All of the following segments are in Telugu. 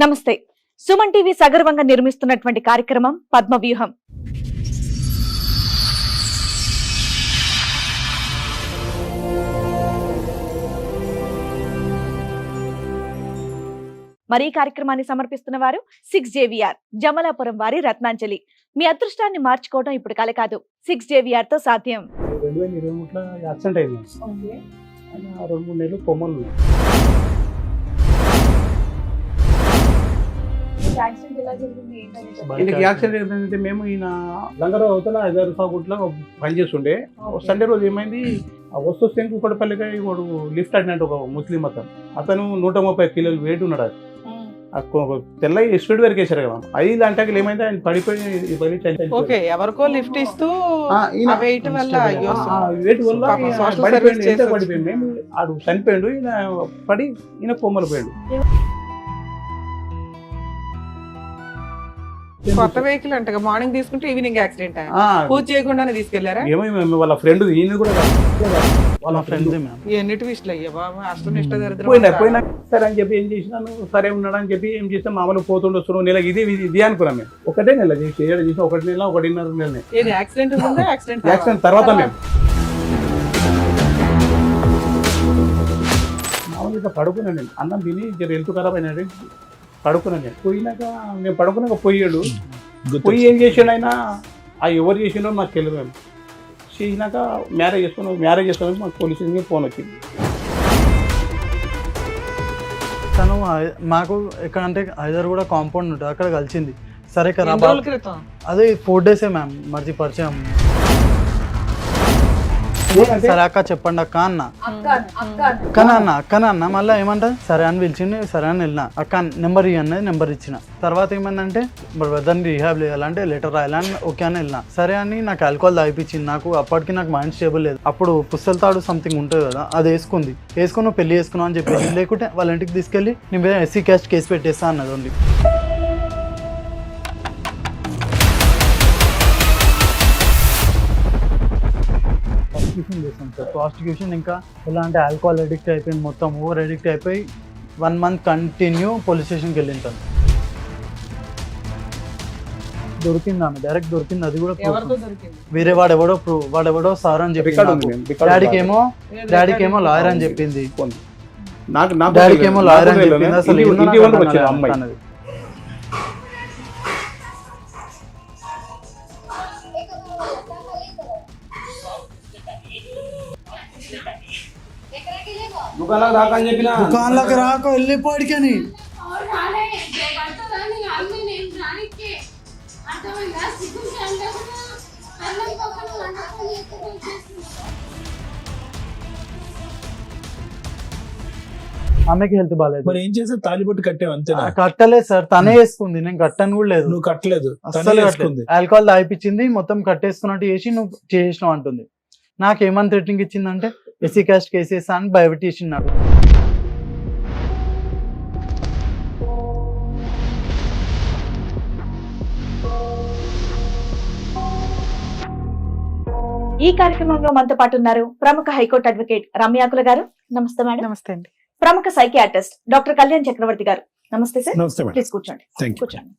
నమస్తే. సుమన్ టీవీ సగర్వంగా నిర్మిస్తున్నటువంటి కార్యక్రమం పద్మవ్యూహం. మరి ఈ కార్యక్రమాన్ని సమర్పిస్తున్న వారు 6JVR జమలాపురం వారి రత్నాంజలి. మీ అదృష్టాన్ని మార్చుకోవడం ఇప్పుడు కల కాదు, 6JVR తో సాధ్యం. 2023లో యాక్సిడెంట్ అయింది. 2-3 నెలలు కొమ్మలు ఉన్నాయి. యాక్సిడెంట్ ఏంటంటే మేము ఈయన లంగర అవతల 5 సాగుట్లో పనిచేస్తుండే. సండే రోజు ఏమైంది, వస్తే కుక్కడపల్లిగా వాడు లిఫ్ట్ అడినట్టు ఒక ముస్లిం అతను 130 కిలోలు వెయిట్ ఉన్నాడు. తెల్ల స్పీడ్ వరకు వేసారు కదా, 5 గంటకి ఏమైంది ఆయన పడిపోయి ఎవరికో లిఫ్ట్ ఇస్తూ వెయిట్ వల్ల పడిపోయింది. మేము ఆడు చనిపోయాడు, ఈయన పడి ఈయన కొమ్మలు పోయాడు. కొత్త వెహికల్ అంట, మార్నింగ్ తీసుకుంటే ఈవినింగ్ యాక్సిడెంట్. పూజ చేయకుండానే తీసుకెళ్లారా? ఏమో వాళ్ళ ఫ్రెండ్, ఈయన కూడా వాళ్ళ ఫ్రెండ్. ఎన్ని ట్విస్ట్లు అయ్యా బాబు, అష్టం ఇష్ట పోయినా సరే అని చెప్పి ఏం చేసినాను, సరే ఉన్నాడు అని చెప్పి ఏం చేస్తాం, మామూలు పోతుండే వస్తున్నాం. నెల ఇది అనుకున్నాం మేము. ఒకటే నెల చేసి 1 నెల 1.5 నెలనే. యాక్సిడెంట్ తర్వాత మేము మామూలుగా పడుకున్నాను నేను, అన్నం తిని హెల్త్ ఖరాబ్ అయినాడు, పడుకున్నాను నేను. పోయినాక మేము పడుకున్నాక పోయాడు. పోయి ఏం చేసాడు ఆయన, ఎవరు చేసిండో నాకు తెలియదు. మేము చేసినాక మ్యారేజ్ చేసుకున్నాక మాకు పోలీసు ఫోన్ వచ్చింది. తను మాకు ఎక్కడంటే హైదరాబాద్ కూడా కాంపౌండ్ ఉంటుంది, అక్కడ కలిసింది. సరే కదా, అదే 4 డేసే మ్యామ్ మరిది పరిచయం. సరే అక్క చెప్పండి అక్క అన్న, అక్కన మళ్ళీ ఏమంటా సరే అని పిలిచింది. సరే అని వెళ్ళిన, అక్క నెంబర్ ఇవ్వన్నది, నెంబర్ ఇచ్చిన. తర్వాత ఏమందంటే మరి వెదర్ని రీహాబ్ చేయాలంటే లెటర్ రాయాలని ఓకే అని వెళ్ళిన. సరే అని నాకు ఆల్కహాల్ తాగిపించింది. నాకు అప్పటికి నాకు మైండ్ స్టేబుల్ లేదు. అప్పుడు పుస్తల తాడు సంథింగ్ ఉంటుంది కదా, అది వేసుకుని పెళ్లి చేసుకున్నావు అని చెప్పేసి, లేకుంటే వాళ్ళ ఇంటికి తీసుకెళ్ళి నేను SC క్యాస్ట్ కేసు పెట్టేస్తా అన్నది. ఓన్లీ చేసాం సార్ ప్రాస్టిట్యూషన్. ఇంకా ఎలా అంటే ఆల్కహాల్ అడిక్ట్ అయిపోయింది, మొత్తం ఓవర్ అడిక్ట్ అయిపోయి 1 మంత్ కంటిన్యూ పోలీస్ స్టేషన్కి వెళ్ళింటాను. దొరికింది ఆమె, డైరెక్ట్ దొరికింది. అది కూడా వేరే వాడెవడో సార్ అని చెప్పింది. డాడీకి ఏమో లాయర్ అని చెప్పింది. డాడీకి ఏమో లాయర్ అని చెప్పింది. అసలు దుకాణంలోకి రాక వెళ్ళిపోడికని ఆమెకి హెల్త్ బాగాలేదు. మరి ఏం చేసా, తాలిబొట్టు కట్టావు అంతే? కట్టలేదు సార్, తనే వేసుకుంది, నేను కట్టను కూడా లేదు. నువ్వు కట్టలేదు, అసలు ఆల్కహాల్ తాగిపించింది, మొత్తం కట్టేసుకున్నట్టు చేసి నువ్వు చేసినావు అంటుంది. నాకేమని థ్రెటనింగ్ ఇచ్చిందంటే SC క్యాస్ట్ కేసెస్ అని భయపెట్టేసినాడు. ఈ కార్యక్రమంలో మనతో పాటు ఉన్నారు ప్రముఖ హైకోర్టు అడ్వకేట్ రమ్యాకుల గారు. నమస్తే మేడం. నమస్తే అండి. ప్రముఖ సైకియాట్రిస్ట్ డాక్టర్ కళ్యాణ్ చక్రవర్తి గారు. నమస్తే సార్. నమస్తే మేడం. ప్లీజ్ కూర్చోండి. కూర్చోండి.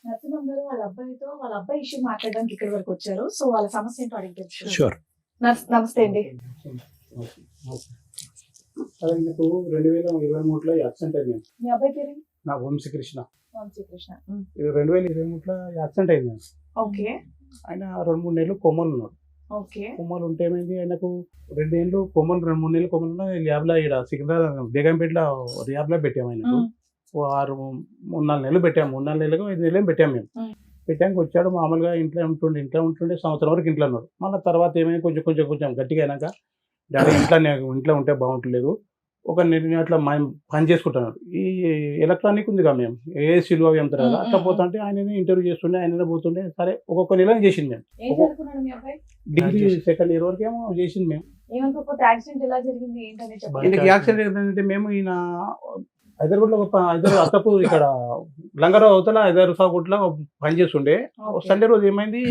నరసింహం గారు వాళ్ళ అబ్బాయి ఇష్యూ మాట్లాడడానికి ఇక్కడ వరకు వచ్చారు. సో వాళ్ళ సమస్య ఏంటో అడిగి. నమస్తే అండి. 2023లో యాక్సిడెంట్ అయింది. మీ అబ్బాయి పేరు? నా వంశీకృష్ణ. 2023లో యాక్సిడెంట్ అయింది. ఓకే. ఆయన 2-3 నెలలు కొమ్మలు ఉన్నాడు. కొమ్మలు ఉంటే ఏమైంది, ఆయనకు 2 నెలలు కొమ్మలు, 2-3 నెలలు కొమ్మలు ల్యాబ్లో ఇక్కడ సికింద్రాబాద్ బేగంపేటలో ల్యాబ్లో పెట్టాము. ఆయనకు 3-4 నెలలు పెట్టాము. 3-4 నెలలకు 5 నెలలు పెట్టాము. మేము పెట్టాక వచ్చాడు, మామూలుగా ఇంట్లో ఉంటుండే సంవత్సరం వరకు ఇంట్లో ఉన్నాడు. మళ్ళీ తర్వాత ఏమైనా కొంచెం గట్టిగా అయినాక డాడీ ఇంట్లో ఉంటే బాగుంటలేదు, ఒక అట్లా పని చేసుకుంటున్నాడు. ఈ ఎలక్ట్రానిక్ ఉంది కదా, మేము ఏసీలు అవి అంటారు కదా, అట్లా పోతుంటే ఆయన ఇంటర్వ్యూ చేస్తుండే, ఆయన పోతుండే. సరే ఒక్కొక్క నెల చేసింది. మేము డిగ్రీ 2nd ఇయర్ వరకు ఏమో చేసింది. మేము యాక్సిడెంట్ ఏంటంటే మేము ఈయన హైదరాబాద్లో అత్తపూర్ ఇక్కడ లంగరావు అవతల 5 సాగుట్లో పనిచేస్తుండే. సండే రోజు ఏమైంది,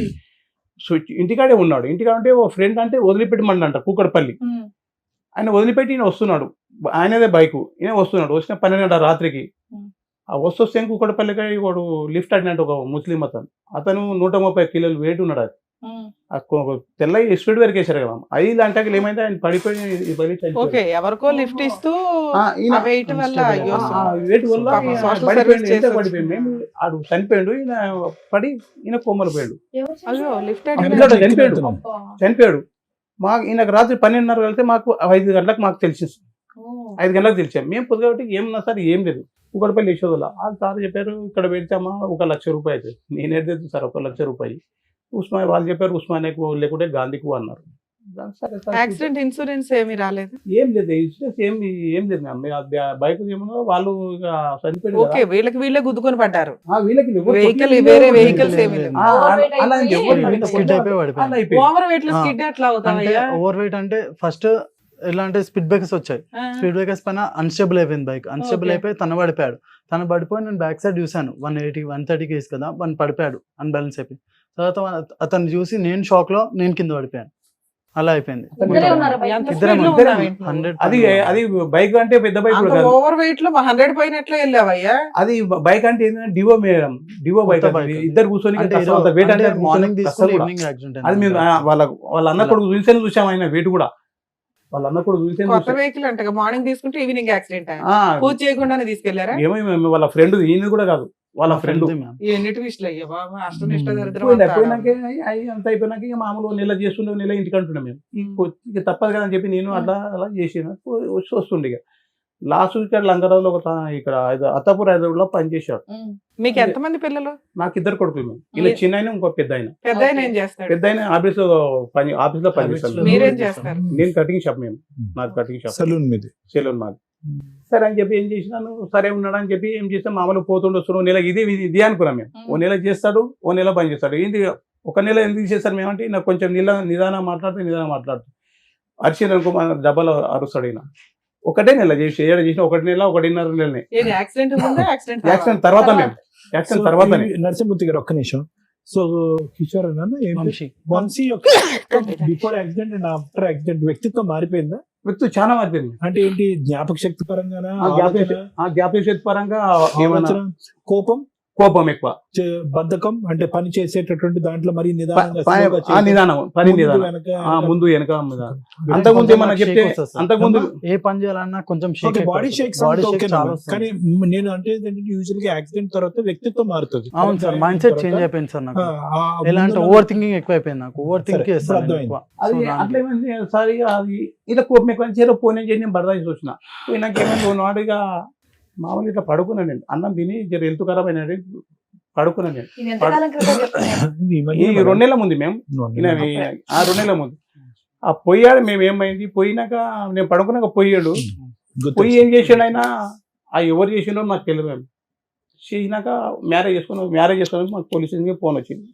ఇంటికాడే ఉన్నాడు. ఇంటికాడ అంటే ఓ ఫ్రెండ్ అంటే వదిలిపెట్టమంట కూకట్పల్లి. ఆయన వదిలిపెట్టి ఈయన వస్తున్నాడు, ఆయనదే బైక్, ఈయన వస్తున్నాడు. వచ్చిన 12 రాత్రికి ఆ వస్తే కుక్కడపల్లికి వాడు లిఫ్ట్ అడిగినట్టు ఒక ముస్లిం అతను 130 కిలోలు వెయిట్ ఉన్నాడు. అది తెల్ల స్పీడ్ వరకు వేసారు కదా, 5 గంటకి ఏమైంది ఆయన పడిపోయి ఓకే, ఎవరికో లిఫ్ట్ ఇస్తూ వెయిట్ వల్ల వెయిట్ వల్ల పడిపోయింది. మేము ఆడు చనిపోయాడు, ఈయన పడి ఈయన కొమ్మలు పోయాడు, అయ్యో లిఫ్ట్ చనిపోయాడు. ఈయనకు రాత్రి 12:30 వెళ్తే మాకు 5 గంటలకు మాకు తెలిసింది. 5 గంటలకు తెలిసాం మేము. పొద్దుగాబట్టి ఏమన్నా సార్ ఏం లేదు, కుక్కడపల్లి యశోదలో ఆ సార్ చెప్పారు ఇక్కడ పెడితేమా 1 లక్ష రూపాయలు అవుతుంది. నేను ఎడలేదు సార్ 1 లక్ష రూపాయలు. ఉస్మానియా వాళ్ళు చెప్పారు ఉస్మానియాకు లేకుంటే గాంధీకు అన్నారు. యాక్సిడెంట్ ఇన్సూరెన్స్ ఏమీ రాలేదు, ఏం లేదు, ఇన్సూరెన్స్ ఏం లేదు మ్యామ్. బైక్ ఏమన్నా వాళ్ళు చనిపోయారు. ఓకే, వీళ్ళే గుద్దుకొని పడ్డారు, వీళ్ళకి వెహికల్ వేరే వెహికల్స్ ఏమీ లేవు. ఓవర్ వెయిట్ లో స్కిడ్ ఎట్లా అవుతాయా? ఓవర్ వెయిట్ అంటే ఫస్ట్ ఎలా అంటే స్పీడ్ బ్రేకర్స్ వచ్చాయి, స్పీడ్ బ్రేకర్స్ పైన అన్స్టేబుల్ అయిపోయింది బైక్. అన్స్టేబుల్ అయిపోయి తను పడిపోయాడు. తను పడిపోయి నేను బ్యాక్ సైడ్ చూసాను, 180-130 కేసు కదా, వన్ పడిపోయాడు అన్బ్యాలెన్స్ అయిపోయి. తర్వాత అతను చూసి నేను షాక్ లో నేను కింద పడిపోయాను. అలా అయిపోయింది. అది బైక్ అంటే పెద్ద బైక్ ఓవర్ వెయిట్ లో 100 పోయినట్లే వెళ్ళావయ్యా. అది బైక్ అంటే ఏంటంటే డివో మేడం, డివో బైక్ ఇద్దరు కూర్చొని మార్నింగ్ తీసుకుని ఈవినింగ్ యాక్సిడెంట్. అది మేము వాళ్ళ అన్న కొడుకు చూసాను, చూసాం ఆయన వెయిట్ కూడా. వాళ్ళ అన్న కొడుకు చూసాను. కొత్త వెహికల్ అంటే మార్నింగ్ తీసుకుంటే ఈవినింగ్ యాక్సిడెంట్ పూజ చేయకుండానే తీసుకెళ్లారా? ఏమో వాళ్ళ ఫ్రెండ్, ఈయన కూడా కాదు వాళ్ళ ఫ్రెండ్. ఎన్ని ట్విస్ట్లు అయ్యా బాబా, అష్టనిష్ట దరిద్రం. పోయినాక అంత అయిపోయినాక ఇక మామూలు నెల చేస్తుండే, నెల ఇంటికి అంటుండే మేము. ఇక తప్పదు కదా అని చెప్పి నేను అలా చేసిన వస్తుండే. ఇక లాస్ట్ ఇక్కడ లంగరావులో ఇక్కడ అత్తాపూర్ హైదరాబాద్ పనిచేశాడు. మీకు ఎంతమంది పిల్లలు? నాకు 2 కొడుకులు మేము. ఇలా చిన్న ఆయన ఇంకో పెద్ద ఆయన. పెద్ద ఆయన ఏం చేస్తాడు? పెద్ద ఆయన ఆఫీస్ లో పనిచేస్తాను. మీరేం చేస్తారు? నేను కటింగ్ షాప్, మేము నాకు కటింగ్ షాప్, సెలూన్ మాది. సరే అని చెప్పి ఏం చేసినాను, సరే ఉన్నాడు అని చెప్పి ఏం చేస్తాం మామూలు పోతుండే వస్తున్నాం. నెల ఇదే అనుకున్నాం మేము. 1 నెల చేస్తాడు, 1 నెల పని చేస్తాడు. ఏంటి 1 నెల ఎందుకు చేస్తారు మేమంటే నాకు కొంచెం నిదానం మాట్లాడుతూ అరిచింది అనుకో డబ్బలు అరుస్తాడు. ఈయన ఒకటే నెల చేసి 1 నెల 1.5 నెలనే. యాక్సిడెంట్ తర్వాత మేము నరసింహమూర్తి గారు ఒక్క నిమిషం. సో కిషోర్ వంశీ యొక్క before accident and after accident వ్యక్తిత్వం మారిపోయిందా? వ్యక్తి చాలా మారిపోయింది. అంటే ఏంటి, జ్ఞాపక శక్తి పరంగా, జ్ఞాపక శక్తి పరంగా కోపం ఎక్కువ, బద్ధకం, అంటే పని చేసేటటువంటి దాంట్లో మరి ముందు వెనక. అంతకుముందు ఏమన్నా చెప్తే అంతకుముందు ఏ పని చేయాలన్నా కొంచెం బాడీ షేక్స్. కానీ నేను అంటే యూజువల్ గా యాక్సిడెంట్ తర్వాత వ్యక్తిత్వం మారుతుంది. అవును సార్, మైండ్ సెట్ చేంజ్ అయిపోయింది సార్ నాకు. ఎలా అంటే ఓవర్ థింకింగ్ ఎక్కువ అయిపోయింది నాకు. ఓవర్ థింకింగ్ అది అట్లా ఏమైంది సార్, అది ఇలా కోపం ఎక్కువ చేరో పోనీ చేసి నేను బరదాసి వచ్చిన. నాకేమైంది నాడుగా మామూలు ఇట్లా పడుకున్నాను నేను. అన్నం తిని హెల్త్ ఖరాబ్ అయినా పడుకున్నాను నేను. ఈ 2 నెలల ముందు మేము 2 నెలల ముందు ఆ పోయాడు. మేము ఏమైంది, పోయినాక నేను పడుకున్నాక పోయాడు. పోయి ఏం చేసాడు ఆయన, ఎవరు చేసిండో నాకు తెలియదు. మేము చేసినాక మ్యారేజ్ చేసుకున్నాక మాకు పోలీస్ స్టేషన్కి ఫోన్ వచ్చింది.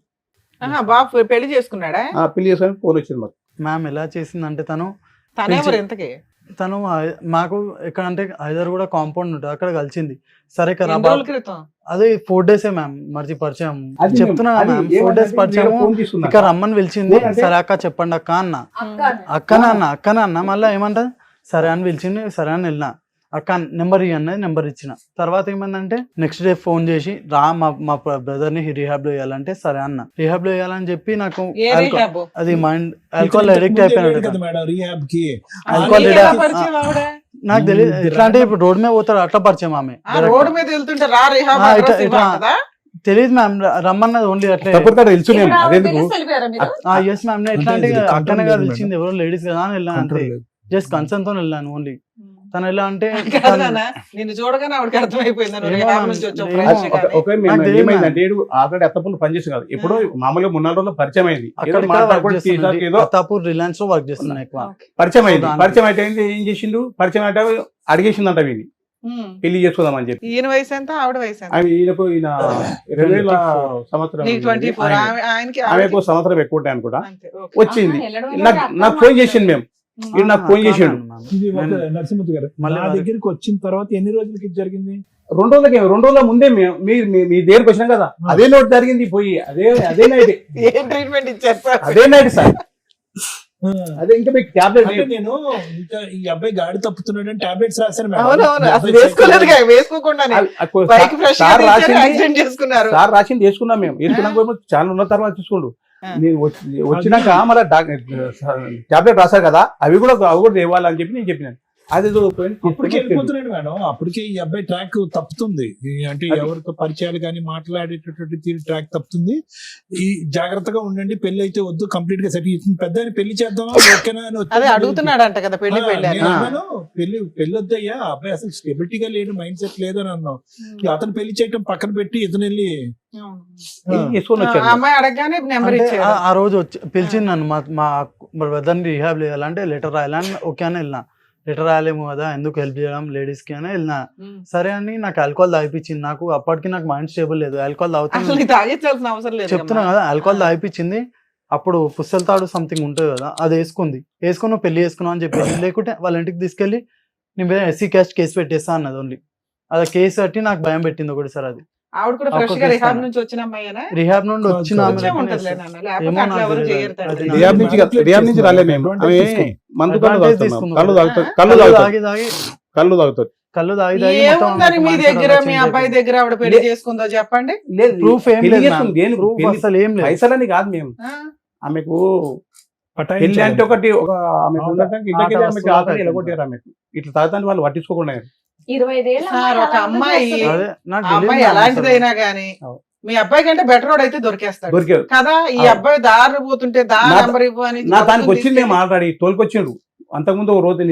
పెళ్లి చేసుకున్నాడా? పెళ్లి చేసుకుని ఫోన్ వచ్చింది మాకు. మ్యామ్ ఎలా చేసిందంటే తను మాకు ఎక్కడ అంటే హైదరాబాద్ కూడా కాంపౌండ్ ఉంటుంది, అక్కడ కలిసింది. సరే కదా అదే 4 డేసే మ్యామ్ మర్చి పరిచయం. చెప్తున్నా మ్యామ్ 4 డేస్ పరిచయం. ఇక్కడ రమ్మని పిలిచింది. సరే అక్క చెప్పండి అక్క అన్న, అక్కన అన్న. మళ్ళీ ఏమంటది సరే అని పిలిచింది, సరే అని వెళ్ళిన. అక్క నెంబర్ ఇవ్వన్నది, నెంబర్ ఇచ్చిన. తర్వాత ఏమైందంటే నెక్స్ట్ డే ఫోన్ చేసి రా మా బ్రదర్ ని రిహాబ్ లో వేయాలంటే సరే అన్న. రిహాబ్ లో వేయాలని చెప్పి నాకు అది మైండ్ ఆల్కహాల్ అడిక్ట్ అయిపోయినాడు. నాకు తెలియదు ఎట్లా అంటే ఇప్పుడు రోడ్ మీద పోతాడు అట్లా పరిచయం ఆమె. తెలియదు మ్యామ్, రమ్మన్నది ఓన్లీ అట్లే. ఎస్ మ్యామ్, ఎట్లా అంటే అక్కనే కదా పిలిచింది, ఎవరో లేడీస్ కదా అని వెళ్ళాను అంతే. జస్ట్ కన్సర్న్ తో వెళ్ళాను ఓన్లీ. తను ఎలా అంటే నిన్ను చూడగానే ఆవిడకి అర్థమైపోయింది. ఆల్రెడీ అత్తపూర్ పనిచేసి కాదు, ఎప్పుడో మామూలుగా 3-4 రోజుల్లో పరిచయం అయింది. అత్తాపూర్ రిలయన్స్ లో వర్క్ చేస్తున్నాను ఎక్కువ. పరిచయం అయితే ఏం చేసిండు, పరిచయం అంటే అడిగేసిందంట వీని పెళ్లి చేసుకుందామని చెప్పి. ఈయన వయసు ఎంత, ఆవిడ వయసు ఎంత? ఈయనకు 2000 సంవత్సరం, ఆమెకు సంవత్సరం ఎక్కువ ఉంటాయి అనుకుంటా. వచ్చింది నాకు ఫోన్ చేసింది. మేము నాకు ఫోన్ చేసాడు. నరసింహమూర్తి గారు నా దగ్గరికి వచ్చిన తర్వాత ఎన్ని రోజులకి జరిగింది? 2 రోజుల ముందే మీ దగ్గరికి వచ్చినాం కదా, అదే నోట్ జరిగింది. పోయి అదే నైట్ ట్రీట్మెంట్ ఇచ్చారు అదే నైట్ సార్. అదే ఇంకా మీకు టాబ్లెట్ అంటే నేను ఇంకా ఈ అబ్బాయి గాడి తప్పుతున్నాడని టాబ్లెట్స్ రాశాను మేడం. అవునవును ఈ అసలు అబ్బాయి వేసుకోలేదు వేసుకోకుండానే బైక్ ఫ్రెష్ సార్ రాసింది యాక్సిడెంట్ చేసుకున్నారు. సార్ రాసింది వేసుకున్నాం మేము. వేసుకున్నాక చాలా ఉన్న తర్వాత చూసుకోండు. నేను వచ్చినాక మళ్ళీ టాబ్లెట్ రాశారు కదా, అవి కూడా తేవాలని చెప్పి నేను చెప్పినాను. అది అప్పటికే వెళ్ళిపోతున్నాడు మేడం. అప్పటికే ఈ అబ్బాయి ట్రాక్ తప్పుతుంది. అంటే ఎవరితో పరిచయాలు కానీ మాట్లాడేటటువంటి తీరు ట్రాక్ తప్పుతుంది. ఈ జాగ్రత్తగా ఉండండి, పెళ్లి అయితే వద్దు, కంప్లీట్ గా సెట్ పెద్ద పెళ్లి చేద్దామా ఓకేనా అని అదే అడుగుతున్నాడు అంట కదా పెళ్లి పెళ్లి అని. పెళ్లి వద్దయ్యా, అబ్బాయి అసలు స్టెబిలిటీగా లేడు, మైండ్ సెట్ లేదు అని అన్నాం. అతను పెళ్లి చేయడం పక్కన పెట్టి ఇతను వెళ్ళి వేసుకొని వచ్చాను. అమ్మాయి అడగగానే నెంబర్ అంటే ఇచ్చారు. ఆ రోజు వచ్చి పిలిచింది నన్ను, మా బ్రదర్ని రిహాబ్ చేయాలంటే లెటర్ రాయాలని ఓకే అని వెళ్ళినా. లెటర్ రాయలేము కదా, ఎందుకు హెల్ప్ చేయడం లేడీస్ కి అని వెళ్ళినా. సరే అని నాకు ఆల్కహాల్ తాగిపించింది. నాకు అప్పటికి నాకు మైండ్ స్టేబుల్ లేదు. ఆల్కహాల్ అసలు తాగించాల్సిన అవసరం లేదు. చెప్తున్నా కదా, ఆల్కహాల్ తాగిపించింది. అప్పుడు పుస్తల తాడు సంథింగ్ ఉంటుంది కదా, అది వేసుకుని పెళ్లి చేసుకున్నావు అని చెప్పి, లేకుంటే వాళ్ళ ఇంటికి తీసుకెళ్లి నీ మీద ఎస్సీ క్యాస్ట్ కేసు పెట్టేస్తా అన్నది. ఓన్లీ అది కేసు కట్టి నాకు భయం పెట్టింది ఒకటి. సార్ అది ఆవిడ కూడా ఫ్రెష్ గా రిహాబ్ నుంచి వచ్చిన అమ్మాయినా? రిహాబ్ నుండి వచ్చిన వచ్చే ఉంటదిలే నాన్న, లేకపోతే అట్లా ఎవరు చేయరు తండ్రి. రిహాబ్ నుంచి రాలేదు మేము. మందు కళ్ళు తాగుతుంది. కళ్ళు తాగి ఏముందని మీ దగ్గర, మీ అబ్బాయి దగ్గర ఆవిడ పెళ్లి చేసుకుందో చెప్పండి. ప్రూఫ్ ఏం లేదు. ప్రూఫ్ అసలు ఏం లేదు. పైసలని కాదు మేము. ఆమెకు పెళ్లి అంటే ఒకటి ఎలగొట్టారు ఆమెకు. ఇట్లా తాగుతాను వాళ్ళు పట్టించుకోకుండా. 25 ఏళ్ళ సార్ ఒక అమ్మాయి, అదే నాకు ఆ అమ్మాయి తెలియదు ఎలాంటిదైనా గానీ మీ అబ్బాయి కంటే బెటర్ రోడ్ అయితే దొరికేస్తాడు దొరికారు కదా. ఈ అబ్బాయి దారి పోతుంటే నెంబర్ ఇవ్వు అని నా దానికి వచ్చింది. మేము ఆల్రెడీ తోలుకొచ్చిండు. అంతకుముందు ఓ రోజు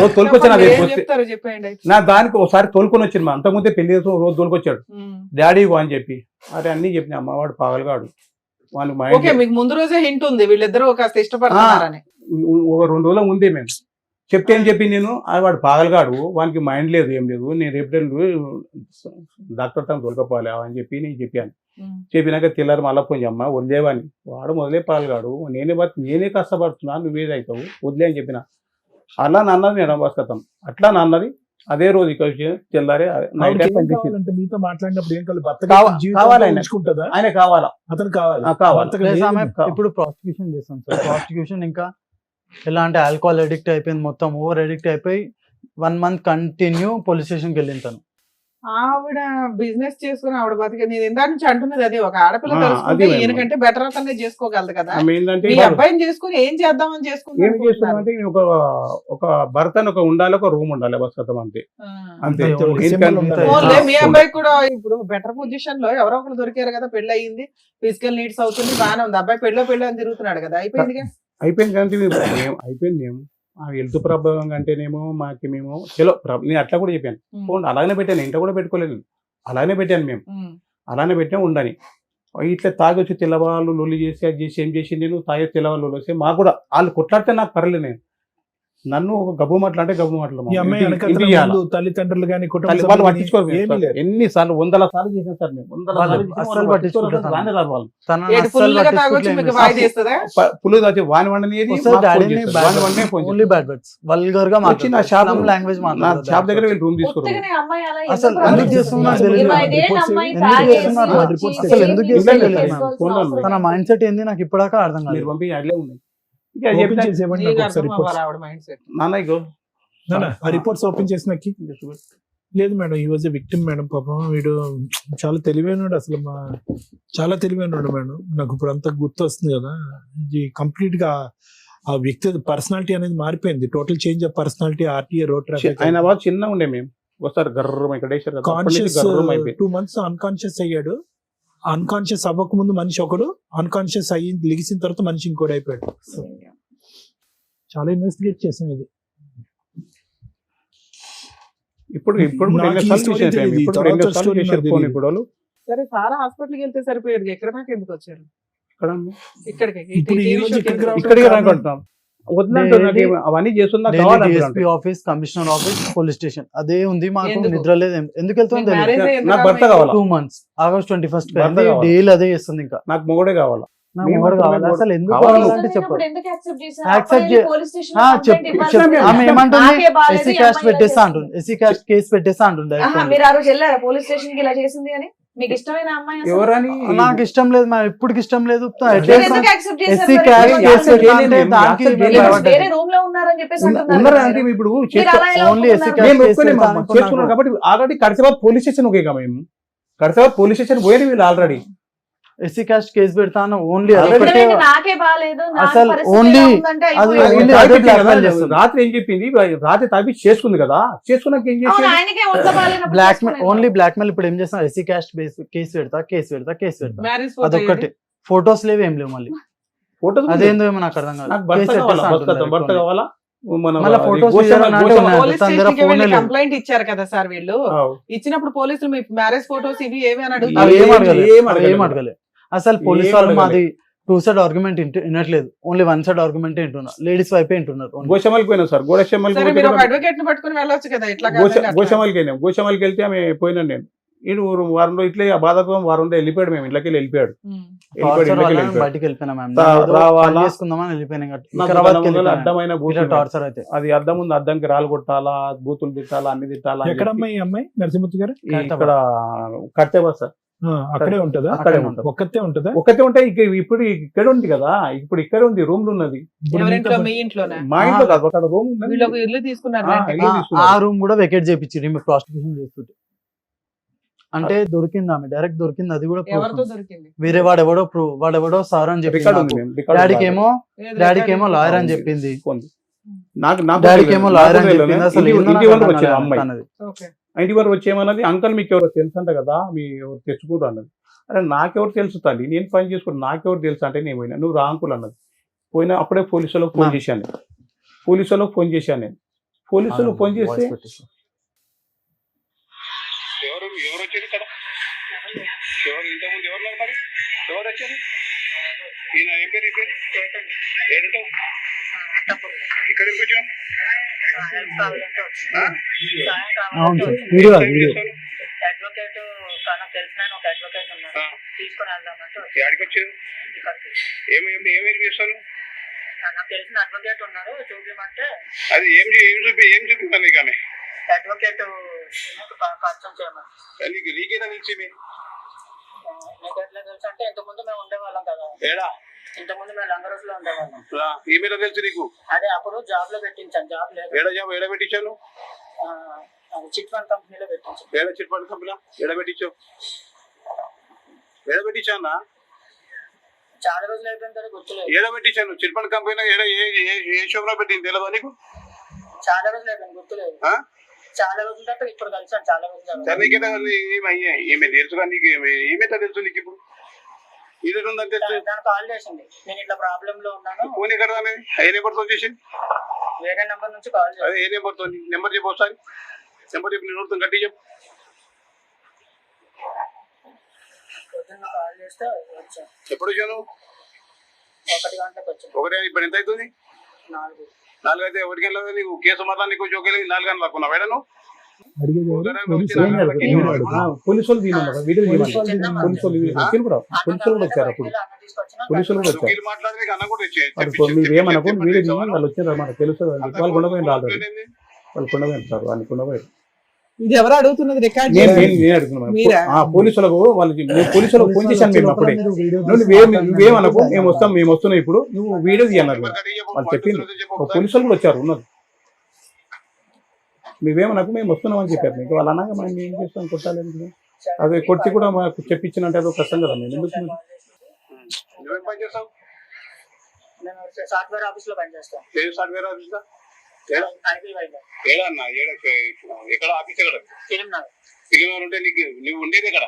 రోజు తోలుకొచ్చాను. చెప్తారు చెప్పండి. నా దానికి ఒకసారి తోలుకొని వచ్చింది. మా అంతకుముందే పెళ్లి చేసి రోజు తోలుకొచ్చాడు. డాడీ అని చెప్పి అరే అన్ని చెప్పిన అమ్మవాడు పాగలగాడు. వాళ్ళకి ఓకే, మీకు ముందు రోజే హింట్ ఉంది వీళ్ళిద్దరూ కాస్త ఇష్టపడుతున్నారని. ఒక 2 రోజుల ముందే మేము చెప్తే ఏం చెప్పి నేను వాడు పాగలగాడు, వానికి మైండ్ లేదు ఏం లేదు, నేను రేపు డాక్టర్ తను తోలుకపోవాలి అని చెప్పి నేను చెప్పాను. చెప్పినాక తెల్లారు మళ్ళీ పోయి అమ్మ వదిలేవని. వాడు మొదలే పాల్గాడు, నేనే కష్టపడుతున్నాను, నువ్వేదవుతావు వదిలే అని చెప్పిన. అలా నాన్నది మేడం బస్కతం. అట్లా నాన్నది. అదే రోజు ఇక్కడ తెల్లారే మీతో మాట్లాడినప్పుడు ఏం కావాలి ఆయన కావాలా, అతను కావాలి. ఇప్పుడు ప్రాసిక్యూషన్ చేస్తాం సార్. ప్రాసిక్యూషన్ ఇంకా ఎలా అంటే ఆల్కహాల్ అడిక్ట్ అయిపోయింది, మొత్తం ఓవర్ అడిక్ట్ అయిపోయి 1 month కంటిన్యూ పోలీస్ స్టేషన్కి వెళ్ళింది తను. ఆవిడ బిజినెస్ చేసుకుని ఆవిడ బతికే. నేను ఇందాక నుంచి అంటున్నది అదే, ఒక ఆడపిల్ల తెలుసుకుంటే ఈయనకంటే బెటర్ అతనే చేసుకోగలదు కదా. మీ అబ్బాయిని చేసుకుని ఏం చేద్దామని చేసుకుంటే ఒక భర్త ఉండాలి, ఒక రూమ్ ఉండాలి బస్కతం అంతే. మీ అబ్బాయి కూడా ఇప్పుడు బెటర్ పొజిషన్ లో ఎవరో ఒకరు దొరికారు కదా, పెళ్లి అయ్యింది, ఫిజికల్ నీడ్స్ అవుతుంది, బాగానే ఉంది. అబ్బాయి పెళ్ళి అని తిరుగుతున్నాడు కదా, అయిపోయింది కానీ అయిపోయింది. మేము ఆ హెల్త్ ప్రాబ్లం అంటేనేమో మేము చలో నేను అట్లా కూడా చెప్పాను. ఫోన్ అలానే పెట్టాను, ఇంట్లో కూడా పెట్టుకోలేదు, అలానే పెట్టాను. మేము అలానే పెట్టాము ఉండని. ఇట్లా తాగొచ్చి తెల్లవాళ్ళు లొల్లి చేసి అది చేసి ఏం చేసి నేను తాగే తెల్లవాళ్ళు లొల్లి వస్తే మాకు కూడా వాళ్ళు కొట్లాడితే నాకు పర్లేదు. నేను నన్ను ఒక గబ్బు మాటలు అంటే గబ్బు మాటలు తల్లిదండ్రులు కానీ వాళ్ళు పట్టించుకోరు. ఎన్నిసార్లు 100 సార్లు చేసాం సార్ మేము. 100 పులు వచ్చి వాని వండని నా షాప్ దగ్గర వెళ్ళి రూమ్ తీసుకున్నారు. తన మైండ్ సెట్ ఏంది నాకు ఇప్పటిదాకా అర్థం కాదు. పంపి అట్లే ఉన్నాయి. రిపోర్ట్స్ ఓపెన్ చేసినకి లేదు మేడం, ఈ వాజ్ విక్టిమ్ మేడం. పాపం వీడు చాలా తెలివైనడు, అసలు చాలా తెలివైనడు మేడం. నాకు ఇప్పుడు అంతా గుర్తు వస్తుంది కదా, ఇది కంప్లీట్ గా ఆ వ్యక్తి పర్సనాలిటీ అనేది మారిపోయింది. Total change of personality. RTA road traffic ఆయన వాళ్ళు చిన్నగా ఉండే మేము ఒకసారి గర్రం ఇక్కడ కాన్షియస్ 2 months అన్కాన్షియస్ అయ్యాడు. అన్కాన్షియస్ అవ్వక ముందు మనిషి ఒకడు, అన్కాన్షియస్ అయ్యి లెగిసిన తర్వాత మనిషి ఇంకోటి అయిపోయాడు. చాలా ఇన్వెస్టిగేట్ చేసాం ఇది. ఇప్పుడు సరే సారా హాస్పిటల్కి వెళ్తే సరిపోయేది, ఎక్కడ దాకా ఎందుకు వచ్చారు? ఇక్కడికి అవన్నీ చేస్తున్నా. DSP office, commissioner office, police station అదే ఉంది. మాకు నిద్ర లేదు. ఎందుకు వెళ్తుంది? నాకు భర్త కావాలా. 2 months ఆగస్ట్ 21st డైలీ అదే చేస్తుంది. ఇంకా నాకు మొగడే కావాలా. అసలు ఎందుకు కావాలంటే చెప్పండి. ఆమె ఏమంటుంది, ఎస్సీ క్యాస్ట్ పెట్టేస్తా అంటుంది, ఎస్సీ క్యాస్ట్ కేసు పెట్టేస్తా అంటుంది. మీరు ఆ రోజు వెళ్ళారా పోలీస్ స్టేషన్ కి ఇలా చేసింది అని? మీకు ఇష్టమైన అమ్మాయి అసలు? ఎవరని నాకు ఇష్టం లేదు మా ఇప్పటికి ఇష్టం లేదు మీరు ఎందుకు accept చేశారు SC మరి? క్యాస్ట్ మీరు కేసు accept అంటే చేయలేదు. దానికి accept మేము చేయలేదు. భయపడ్డాం. వేరే రూమ్ లో ఉన్నారని చెప్పేసి అంటున్నారు ఉన్నారా కదా అంటే మీరు. ఇప్పుడు మీరు అలా ఎలా ఓన్లీ ఒప్పుకున్నారు? SC మేము ఒప్పుకునే కేసు పెడతాను చేసుకున్నాం కాబట్టి ఆల్రెడీ కడిసాబాద్ పోలీస్ స్టేషన్ ఒకే మేము కడిసాబాద్ పోలీస్ స్టేషన్ పోయి వీళ్ళు ఆల్రెడీ ఎస్సీ క్యాస్ట్ కేసు పెడతాను ఓన్లీ ఎందుకంటే నాకే బాగాలేదు నా అసలు పరిస్థితి only ఎలా ఉందంటే అది అయిపోయింది. only అదే blackmail చేస్తుంది. రాత్రి ఏం చెప్పింది రాత్రి తాపి చేసుకుంది కదా చేసుకున్నాక ఏం అవును, చేసి ఆయనకే ఒంట్లో బాగాలేనప్పుడు బ్లాక్మెయిల్ చేసుకునేది. ఓన్లీ బ్లాక్మెయిల్ ఇప్పుడు ఏం చేస్తాం ఎస్సీ క్యాస్ట్ కేసు పెడతా మ్యారేజ్ అదొక్కటి ఫొటోస్ లేవు ఏం లేవు మళ్ళీ ఫోటో అదేందో ఏమో నాకు అర్థం కాదు నాకు భర్త కేసు కావాలా పెట్టేస్తా భర్త అంటున్నారు కావాలా మన మళ్ళా photos గోషమ్మ- తీయాలన్నా అంటే గోషమ్మ- ఉన్నాయి. పోలీస్ తన దగ్గర స్టేషన్ కి phone వెళ్ళి లేవు. కంప్లైంట్ ఇచ్చారు కదా సార్ వీళ్ళు. ఆవ్. ఇచ్చినప్పుడు పోలీసులు మీ మ్యారేజ్ ఫోటోస్ ఇవి ఏమి అని అవి అడుగుతారు. ఏం అడగలేదు ఏం అడగలేదు. ఏం అడగలేదు అసలు పోలీస్ ఏం వాళ్ళు అడగలేదు. మాది 2 సైడ్ ఆర్గ్యుమెంట్ వినట్లేదు ఓన్లీ 1 సైడ్ ఆర్గ్యుమెంట్ వింటున్నారు లేడీస్ వైపే వింటున్నారు only. గోషమ్మలకి పోయినా సార్ సరే మీరు ఒక అడ్వకేట్ ని పట్టుకుని వెళ్ళొచ్చు కదా ఇట్లా గోషమ్మలకి వెళ్ళాం గోషమ్మలకి వెళ్తే ఆమె పోయినాను నేను ఈడు వారంలో ఇట్లా బాధపడం వారంలో వెళ్ళిపోయాడు మేము ఇంట్లోకి వెళ్ళిపోయాడు టార్చర్ వల్ల మేము వెళ్ళిపోయాడు. బయటికి వెళ్ళిపోయినా మ్యామ్ రావాలా? చేసుకుందామని వెళ్ళిపోయినా నాకు వికారాబాద్కి బలం వల్ల వెళ్ళిపోయినా అడ్డమైన బూతులు టార్చర్ అయితే అది అద్దం ఉంది అద్దంకి రాళ్ళు కొట్టాలా బూతులు తిట్టాలా అన్ని తిట్టాలా అని ఎక్కడమ్మా చెప్పి ఈ అమ్మాయి నరసింహమూర్తి గారు? ఈ ఇక్కడ కట్టేవా సార్ అక్కడే ఉంటదా? అక్కడే అక్కడే ఉంటుంది. ఒక్కతే ఉంటదా? ఒకటే ఉంటే ఇప్పుడు ఇక్కడ ఉంది కదా ఇప్పుడు ఇక్కడ ఉంది రూమ్ లో ఉన్నది ఇప్పుడు ఎవరింట్లో మీతో మీ ఇంట్లోనే మా ఇంట్లో కాదు అక్కడ రూమ్ ఉన్నది వీళ్ళు ఒక ఇల్లు తీసుకున్నారు ఆ, రెంట్కి. ఇల్లు తీసుకున్నారు. ఆ రూమ్ కూడా వెకేట్ చేయించి మేము ప్రాస్టిట్యూషన్ చేస్తుంటే అంటే దొరికింది ఆమె డైరెక్ట్ దొరికింది అది కూడా proof ఎవరితో ఉంది. దొరికింది? వేరే వాడెవడో సార్ అని రికార్డు చెప్పి ఉంది మేము, రికార్డు డాడీకి ఉంది. ఏమో లేదు, డాడీకి ఏమో రికార్డింగ్ లాయర్ అని ఉంది. చెప్పింది ఉంది. నాకు నాకు డాడీకి తెలియదు. ఏమో నాకు లాయర్ అని తెలియదు. చెప్పింది అసలు ఇంటి- ఏందో ఇంటి నాకు వరకు అర్థం వచ్చింది కాలేదు అమ్మాయి తనది. ఓకే. ఇంటి వరకు వచ్చేయమన్నది అంకల్ మీకు ఎవరు తెలుసు అంట కదా మీ ఎవరు తెచ్చుకోరు అన్నది అరే నాకెవరు తెలుసు తల్లి నేను పని చేసుకుని నాకెవరు తెలుసు అంటే నేను పోయినా నువ్వు రా అంకుల్ అన్నది పోయినా అప్పుడే పోలీసు వాళ్ళకి ఫోన్ చేశాను నేను పోలీసు వాళ్ళకి ఫోన్ చేశాను నేను పోలీసు వాళ్ళకి ఫోన్ చేస్తే వాయిస్ పెట్టేసి. ఎవరు ఎవరు వచ్చారు ఇక్కడ ఎవరు ఇంతకుముందు ఎవరు ఉన్నారు మరి ఎవరు వచ్చారు ఈయన ఏం పేరు ఈ పేరు ఏడుంటావు ఇక్కడ ఎందుకు వచ్చావు అవును సార్ వీడియో వీడియో అడ్వకేట్ నాకు తెలిసిన ఒక అడ్వకేట్ ఉన్నారు తీసుకొని వెళ్దామంటే యాడికి వచ్చారు ఏమేమి చేస్తారు నాకు తెలిసిన అడ్వకేట్ ఉన్నారు చూపించమంటే అది ఏం చూపిస్తాను నీకు ఆమె అడ్వకేట్ పరిచయం చేయమని నీకేనా తెలిసి నీకు ఎట్లా తెలుసు అంటే ఇంతకుముందు మేము ఉండేవాళ్ళం కదా ఏడా ఇంతకుముందు మేము లంగరోస్ లో ఉండేవాళ్ళం ఈ మీద తెలుసు నీకు అదే అప్పుడు జాబ్ లో పెట్టించాను జాబ్ లేదు ఏడ పెట్టించాను చిట్ ఫండ్ కంపెనీలో పెట్టించాను ఏడ చిట్ ఫండ్ కంపెనీ ఏడ పెట్టించావు ఏడ పెట్టించానా చాలా రోజులు అయిపోయిన తర్వాత గుర్తులేదు ఏడ పెట్టించాను చిట్ ఫండ్ కంపెనీ ఏడ ఏ షోప్ లో పెట్టింది తెలియదా నీకు చాలా రోజులు అయిపోయింది గుర్తులేదు చాలా రోజుల తర్వాత ఇప్పుడు కలిసాను చాలా రోజులు సరే ఈమె తెలుసుగా నీకు ఈమె తెలుసు నీకు ఇప్పుడు ఇది ఉందని తెలుసు దానికి కాల్ చేసింది నేను ఇట్లా ప్రాబ్లమ్ లో ఉన్నాను ఫోన్ ఎక్కడ ఏ నెంబర్తో చేసి వేరే నెంబర్ నుంచి కాల్ చేసి అదే ఏ నెంబర్తో నెంబర్ చెప్పు ఒకసారి నెంబర్ చెప్పి నేను నోడుతాను గట్టి చెప్పు పొద్దున్న కాల్ చేస్తే వచ్చాను ఎప్పుడు వచ్చాను 1 గంటలకు వచ్చాను ఒకటే ఇప్పుడు ఎంత అవుతుంది 4 అయితే 1 గంటల నీకు కేసు మాత్రం నీకు జోకేది 4 గంటలు లాక్కున్నావు వేడను అడిగేది ఎవరు? పోలీసులు? ఏం కాదు, ఏం కాదు. పోలీసు వాళ్ళు తీయమన్నారు వీడియో తీయమన్నారు పోలీసు వాళ్ళు వచ్చారు కూడా పోలీసు వాళ్ళు కూడా వచ్చారు అప్పుడు పోలీసులు కూడా వచ్చారు వీళ్ళు మాట్లాడి నీకు అన్న కూడా అప్పుడు మీరు ఏమనకు వీడియో తీసి వాళ్ళు వచ్చారు మనకు తెలుసు వాళ్ళు కొండపోయింది ఆల్రెడీ వాళ్ళు కొండపోయింది సార్ వాళ్ళు కొండపోయారు ఇది ఎవరు అడుగుతున్నది రికార్డ్ నేను అడుగుతున్నాను మీరా? పోలీసులకు వాళ్ళకి పోలీసులకు ఫోన్ చేశాను మేము అప్పుడే నువ్వేమనకు మేము వస్తున్నాం ఇప్పుడు నువ్వు వీడియో తీయన్నారు వాళ్ళు చెప్పింది పోలీసులు కూడా వచ్చారు ఉన్నారు నువ్వేమనకు మేము వస్తున్నాం అని చెప్పారు మీకు వాళ్ళు అనగా మనం ఏం చేస్తాం కొట్టాలి అదే కొట్టి కూడా మాకు చెప్పించినంటే అదో కష్టం కదా మేము ఎందుకు నువ్వేం పని చేస్తావు నేను సాఫ్ట్వేర్ ఆఫీస్ లో పనిచేస్తాను ఏ సాఫ్ట్వేర్ ఆఫీస్ ఐపీ వైద్య ఏడా అన్న ఎక్కడ ఆఫీస్ ఎక్కడ ఫిలిం నగర్ ఫిలిం ఉంటే నీకు నువ్వు ఉండేది ఎక్కడ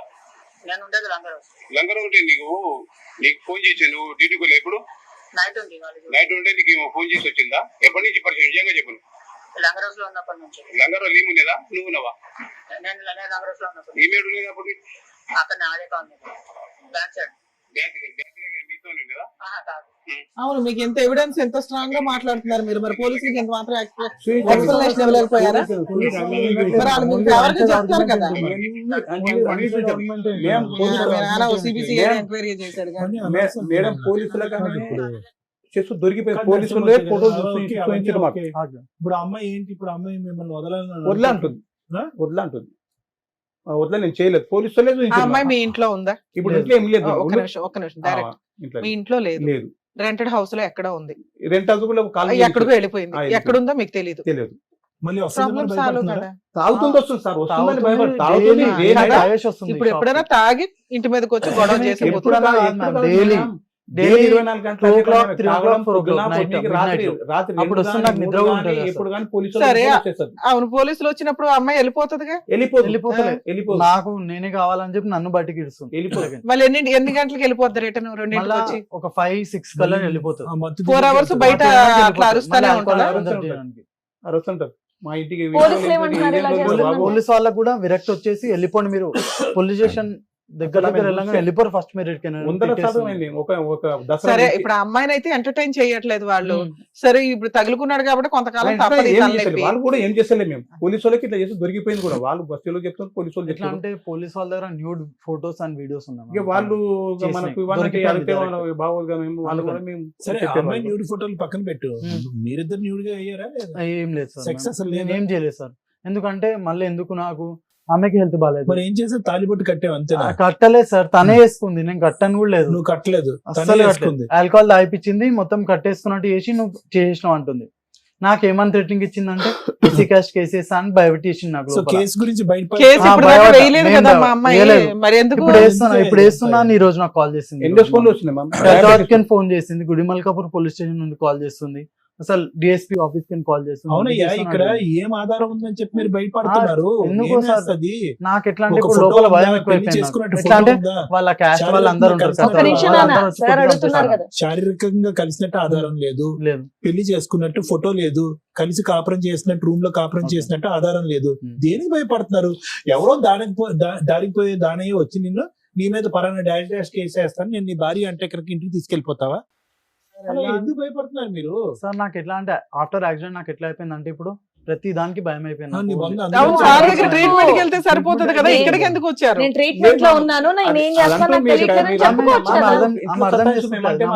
నేను ఉండేది లంగరోస్ లంగర్ ఉంటే నీకు ఫోన్ చేసి నువ్వు డ్యూటీకి వెళ్ళి ఎప్పుడు నైట్ ఉంది వాళ్ళకి నైట్ ఉంటే నీకు ఫోన్ చేసి వచ్చిందా ఎప్పటి నుంచి పరిచయం నిజంగా చెప్పను లంగరోస్ లో ఉన్నప్పటి నుంచి లంగర్ లీమ్ ఉండేదా నువ్వు ఉన్నావా నేను లంగరోస్ లో ఉన్నప్పుడు ఈమెయిల్ ఉండేది అప్పుడు నీకు? అక్కడ నాదే కాలనీ బ్యాక్ సైడ్ బ్యాంక్ మీతో ఉండేదా కాదు అవును మీకు ఎంత ఎవిడెన్స్ ఎంత స్ట్రాంగ్ గా మాట్లాడుతున్నారు మీరు మరి పోలీసులకు ఎంత మాత్రం ఎక్స్ప్లెనేషన్ ఇవ్వలేకపోయారా మరి వాళ్ళు మీకు ఎవరికి చెప్తారు కదా సిబిసి ఎంక్వైరీ చేశాడు కానీ మేడం పోలీసులకు చేస్తూ దొరికిపోయి పోలీసులు ఫోటోలు చూపించారు మాకు ఇప్పుడు అమ్మాయి ఏంటి ఇప్పుడు అమ్మాయి మిమ్మల్ని వదలంటుంది వదలంటుంది వదిలే నేను చేయలేదు, పోలీసు వాళ్ళే ఆ చూపించారు. అమ్మాయి మీ ఇంట్లో ఉందా? ఇప్పుడు ఇంట్లో ఏం లేదు, ఒక్క నిమిషం డైరెక్ట్ ఇంట్లో మీ ఇంట్లో లేదు, లేదు. రెంటెడ్ హౌస్ లో ఎక్కడ ఉంది, రెంట్ హౌస్ కూడా ఎక్కడికో వెళ్ళిపోయింది, వెళ్ళిపోయింది. ఎక్కడుందో మీకు తెలియదు. తెలియదు. మళ్ళీ ప్రాబ్లం సాల్వ్ కదా. తాగుతుంది వస్తుంది సార్, వస్తుందని తాగుతుంది, భయపడి తాగుతుంది. daily day night. తాగేసి వస్తుంది ఇప్పుడు shop ఎప్పుడైనా కి. తాగి ఇంటి మీదకి వచ్చి గొడవ చేసి ఎప్పుడు పోతుంది. ఎప్పుడన్నా- కాదు ఎప్పుడు ma'am, కాదు daily. ma'am. Daily 24 గంటలు 2 o'clock, తాగడం, 3 o'clock, 4 o'clock, పొద్దున, night, పొద్దున్నకి రాత్రి midnight. రాత్రి అప్పుడు 2 వస్తుంది, గానీ, నాకు నిద్ర 3 కూడా గానీ, ఉంటుంది ఎప్పుడు కానీ పోలీసు సరే. వాళ్ళు వచ్చేస్తారు. అవును, పోలీసులు వచ్చినప్పుడు ఆ అమ్మాయి వెళ్ళిపోతుందిగా. వెళ్ళిపోతలే. వెళ్ళిపోతుంది. నాకు నేనే కావాలని చెప్పి నన్ను బయటికి ఇడుస్తుంది. వెళ్ళిపోతుంది. మళ్ళీ ఎన్ని గంటలకు వెళ్ళిపోద్ది రిటర్న్? రెండింటికి మళ్ళా వచ్చి ఒక 5-6 కల్లా వెళ్ళిపోతుంది. 4 hours బయట అట్లా అరుస్తూనే ఉంటారా? అరుస్తుంటారు. మా ఇంటికి పోలీసులు ఏమంటున్నారు ఇలా చేస్తున్నారు? పోలీస్ వాళ్ళకు కూడా విరక్తి వచ్చేసి వెళ్ళిపోండి మీరు, పోలీస్ స్టేషన్ దగ్గర వెళ్ళగానే వెళ్ళిపోరు ఫస్ట్ మీరు వందల శాతం అయింది. ఒక దసరా సరే, నుంచి ఇప్పుడు ఆ అమ్మాయిని అయితే ఎంటర్టైన్ చేయట్లేదు వాళ్ళు. ఉమ్. సరే, ఇప్పుడు తగులుకున్నాడు కాబట్టి కొంతకాలం ఆయన తప్పదు ఈ ఏం తలనొప్పి. చేస్తలేదు. వాళ్ళు కూడా ఏం చేస్తలేదు. మేము పోలీసు వాళ్ళకి ఇట్లా చేసి దొరికిపోయింది కూడా. వాళ్ళు బస్సులో చెప్తారు, పోలీసు వాళ్ళు ఎట్లా చెప్తారు. అంటే పోలీస్ వాళ్ళ దగ్గర న్యూడ్ ఫోటోస్ అండ్ వీడియోస్ ఇక ఉన్నాయి. వాళ్ళు చేసినాయి. మనకు ఇవన్నీ దొరికిపోయింది అడిగితే direct. వాళ్ళు బాగోదుగా మేము వాళ్ళు కూడా మేము సరే, చెప్పేవాళ్ళం. అమ్మాయి న్యూడ్ ఫోటోలు పక్కన పెట్టు, మీరిద్దరు న్యూడ్ గా అయ్యారా లేదా? ఏం లేదు సార్, Sex అసలు నేను లేదా? ఏం చేయలేదు సార్. ఎందుకంటే మళ్ళీ ఎందుకు, నాకు ఆమెకి హెల్త్ బాగాలేదు. మరి ఏం చేసా, తాలిబొట్టు కట్టావు అంతేనా? కట్టలేదు సార్, తనే వేసుకుంది, నేను కట్టను కూడా లేదు. నువ్వు కట్టలేదు, తనే అస్సలు వేసుకుంది. ఆల్కహాల్ తాగిపించింది, మొత్తం కట్టేసుకున్నట్టు చేసి నువ్వు చేసినావు అంటుంది. నాకేమని థ్రెటనింగ్ ఇచ్చిందంటే ఎస్సీ కాస్ట్ కేసెస్ అని భయపెట్టేసింది నాకు సో లోపల. కేసు గురించి బయట కేసు ఇప్పుడు దాకా భయపడ్డా. వేయలేదు నేను కదా మా అమ్మాయి. వేయలేదు. మరి ఎందుకు? ఇప్పుడు వేస్తున్నాను. ఈ రోజు నాకు కాల్ చేసింది. ఎన్ని ఫోన్లు వచ్చినాయి మ్యామ్? హైదరాబాద్ ఫోన్ చేసింది, గుడిమల్కాపూర్ పోలీస్ స్టేషన్ నుండి కాల్ చేస్తుంది, అసలు డిఎస్పీ ఆఫీస్ కి కాల్ చేస్తుంది. అవునయ్యా, ఇక్కడ ఏం ఆధారం ఉందని చెప్పి మీరు భయపడుతున్నారు? ఎందుకో ఏం సార్, చేస్తది? నాకు ఎట్లా అంటే ఒక ఇప్పుడు ఫోటో లోపల ఉందా? భయం పెళ్లి ఎక్కువైపోయింది. చేసుకున్నట్టు ఎట్లా అంటే ఫోటో ఉందా? వాళ్ళ క్యాస్ట్ వాళ్ళు అందరూ ఉంటారు సార్, ఒక్క నిమిషం నాన్న, వాళ్ళందరూ వచ్చి సార్ కొట్టుకుంటారు అడుగుతున్నారు సార్. కదా. శారీరకంగా కలిసినట్టు ఆధారం లేదు, లేదు. పెళ్లి చేసుకున్నట్టు ఫోటో లేదు, కలిసి కాపురం చేసినట్టు, రూమ్ లో కాపురం Okay. చేసినట్టు ఆధారం లేదు. Hmm. దేనికి భయపడుతున్నారు? ఎవరో దానికి పోయే దానయ్య వచ్చి నిన్ను నీ మీద పరాన్న డాష్ కేసు వేస్తాను, నేను నీ భార్య అంటే ఇక్కడికి ఇంటికి తీసుకెళ్లిపోతావా? అలా ఎందుకు భయపడుతున్నారు మీరు? సార్ నాకు ఎట్లా అంటే ఆఫ్టర్ యాక్సిడెంట్ నాకు ఎట్లా అయిపోయింది అంటే ఇప్పుడు ప్రతి దానికి భయం అయిపోయింది నీ నాకు. వంద అవును, అందరూ వాళ్ళ దగ్గర చెప్పారు. ట్రీట్మెంట్ కి వెళ్తే సరిపోతుంది కదా, నేను- ఇక్కడికి ఎందుకు వచ్చారు? నేను ట్రీట్మెంట్ లో ఉన్నాను, నేను ఏం చేస్తాను నాకు తెలియట్లేదని చెప్పుకోవచ్చు కదా.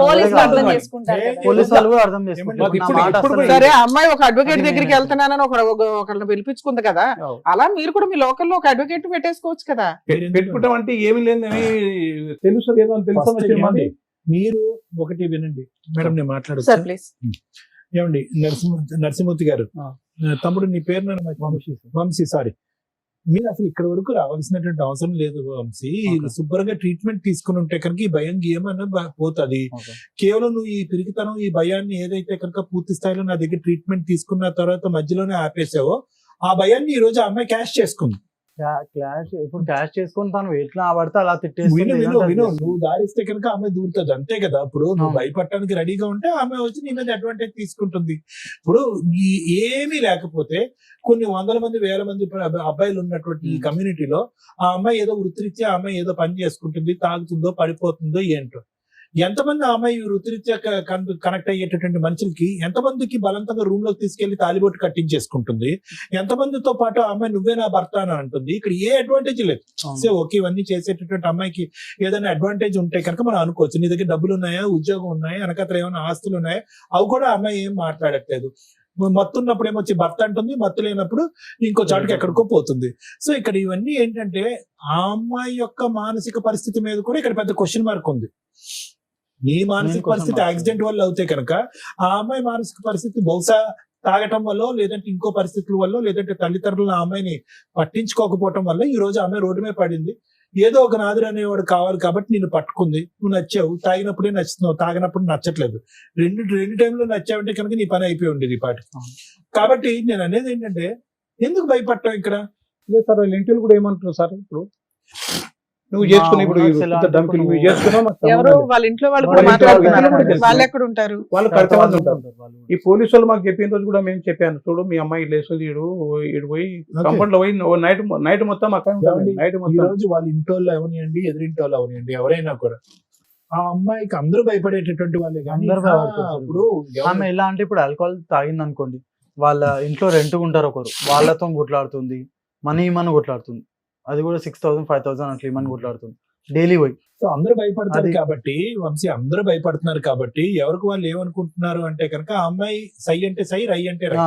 పోలీసులు అర్థం చేసుకుంటారు కదా. పోలీస్ వాళ్ళు కూడా అర్థం మాకు చేసుకుంటారు. ఇప్పుడు- నా మాట ఇప్పుడు అసలు సరే, ఆ అమ్మాయి ఒక అడ్వకేట్ అది దగ్గరికి నేను- వెళ్తున్నానని ఒకళ్ళని పిలిపించుకుంది కదా, అలా మీరు కూడా మీ లోకల్లో ఒక అడ్వకేట్ పెట్టేసుకోవచ్చు కదా. పెట్టుకుంటాం అంటే ఏమి లేదు, తెలుసు ఏదో అని తెలుసు First ఏమండి? మీరు ఒకటి వినండి మేడం, నేను సార్ మాట్లాడచ్చు. ప్లీజ్. ఏమండి, నరసింహమూర్తి గారు, ఆ. తమ్ముడు నీ పేరు నన్ను వంశీ, సారీ. మీరు అసలు ఇక్కడ వరకు రావాల్సినటువంటి అవసరం లేదు వంశీ. Okay. శుభ్రంగా ట్రీట్మెంట్ తీసుకుని ఉంటే కనుక ఈ భయం గేమన్నా పోతుంది. Okay. కేవలం నువ్వు ఈ పిరికితనం, ఈ భయాన్ని ఏదైతే కనుక పూర్తి స్థాయిలో నా దగ్గర ట్రీట్మెంట్ తీసుకున్న తర్వాత మధ్యలోనే ఆపేసావో, ఆ భయాన్ని ఈ రోజు ఆ అమ్మాయి క్యాష్ చేసుకుంది. క్లాష్ ఇప్పుడు క్యాష్ చేసుకొని తను ఎట్లా పడితే అలా విను తిట్టేస్తుంది. విను ఏదంటే అది విను చేస్తుంది. నువ్వు దారిస్తే కనుక ఆమె దూరుతుంది, అంతే కదా. ఇప్పుడు నువ్వు అవును. భయపడటానికి రెడీగా ఉంటే ఆమె వచ్చి నీ మీద అడ్వాంటేజ్ తీసుకుంటుంది. ఇప్పుడు ఏమీ లేకపోతే కొన్ని వందల మంది, వేల మంది అబ్బాయిలు ఉన్నటువంటి ఈ కమ్యూనిటీలో ఆ అమ్మాయి ఏదో వృత్తిరీత్యా ఆ అమ్మాయి ఏదో పని చేసుకుంటుంది, తాగుతుందో పడిపోతుందో ఏంటో. ఎంతమంది ఆ అమ్మాయి వృత్తిరీత్యా కనెక్ట్ అయ్యేటటువంటి మనుషులకి ఎంతమందికి బలవంతంగా రూమ్ లోకి తీసుకెళ్లి తాలిబొట్టు కట్టించేసుకుంటుంది, ఎంతమందితో పాటు ఆ అమ్మాయి నువ్వే నా భర్త అని అంటుంది. ఇక్కడ ఏ అడ్వాంటేజ్ లేదు. అవును. సో ఓకే, ఇవన్నీ చేసేటటువంటి అమ్మాయికి ఏదైనా అడ్వాంటేజ్ ఉంటే కనుక మనం అనుకోవచ్చు. నీ దగ్గర డబ్బులు ఉన్నాయా, ఉద్యోగం ఉన్నాయా, వెనకత్ర ఏమైనా ఆస్తులు ఉన్నాయా, అవి కూడా ఆ అమ్మాయి ఏం మాట్లాడట్లేదు. మత్తు ఉన్నప్పుడు ఏమొచ్చి భర్త అంటుంది, మత్తు లేనప్పుడు ఇంకో చాటుకి ఎక్కడికో పోతుంది. సో ఇక్కడ ఇవన్నీ ఏంటంటే ఆ అమ్మాయి యొక్క మానసిక పరిస్థితి మీద కూడా ఇక్కడ పెద్ద క్వశ్చన్ మార్క్ ఉంది. నీ మానసిక పరిస్థితి యాక్సిడెంట్ వల్ల అవుతే కనుక ఆ అమ్మాయి మానసిక పరిస్థితి బహుశా తాగటం వల్ల, లేదంటే ఇంకో పరిస్థితుల వల్ల, లేదంటే తల్లిదండ్రులు ఆ అమ్మాయిని పట్టించుకోకపోవటం వల్ల ఈ రోజు ఆమె రోడ్డు మీద పడింది. ఏదో ఒక నాదురు అనేవాడు కావాలి కాబట్టి నిన్ను పట్టుకుంది. నువ్వు నచ్చావు, తాగినప్పుడే నచ్చుతున్నావు, తాగినప్పుడు నచ్చట్లేదు. రెండు టైంలో నచ్చావంటే కనుక నీ పని అయిపోయి ఉండేది ఈ పాటి. కాబట్టి నేను అనేది ఏంటంటే, ఎందుకు భయపడటం ఇక్కడ? లేదు సార్, వాళ్ళ ఇంటిలో కూడా ఏమంటున్నారు సార్, ఇప్పుడు నువ్వు చేసుకుని ఇప్పుడు ధమ్కిలు నువ్వు చేసుకున్నావు, ఎవరు వాళ్ళ ఇంట్లో వాళ్ళు కూడా వాళ్ళ ఇంట్లో మాట్లాడుతున్నారు. కూడా తెలుసు. వాళ్ళు ఎక్కడ ఉంటారు? వాళ్ళు కరెక్ట్ ఉంటారు. ఈ పోలీసు వాళ్ళు మాకు చెప్పిన రోజు కూడా మేము చెప్పాను, చూడు మీ అమ్మాయి లేస్తుంది, ఇడు పోయి కంపౌండ్ లో పోయి నైట్ మొత్తం అక్కడ నైట్ ఈ మొత్తం. రోజు వాళ్ళ ఇంటోళ్ళు అవనియండి, ఎదురింటి వాళ్ళు అవనియండి, ఎవరైనా కూడా ఆ అమ్మాయికి అందరూ భయపడేటటువంటి వాళ్ళే. కానీ అందరూ భయపడతారు. ఇప్పుడు ఆమె ఎలా అంటే ఇప్పుడు ఆల్కహాల్ తాగింది అనుకోండి, వాళ్ళ ఇంట్లో రెంట్ ఉంటారు ఒకరు, వాళ్ళతో కొట్లాడుతుంది, మనీ కొట్లాడుతుంది. అది కూడా 6,000 5,000 అట్లా ఇమని కొట్లాడుతుంది డైలీ పోయి. సో అందరూ భయపడతారు అది- కాబట్టి వంశీ, అందరూ భయపడుతున్నారు కాబట్టి ఎవరికి వాళ్ళు ఏమనుకుంటున్నారు అంటే కనుక ఆ అమ్మాయి సై అంటే సై, రై అంటే రై.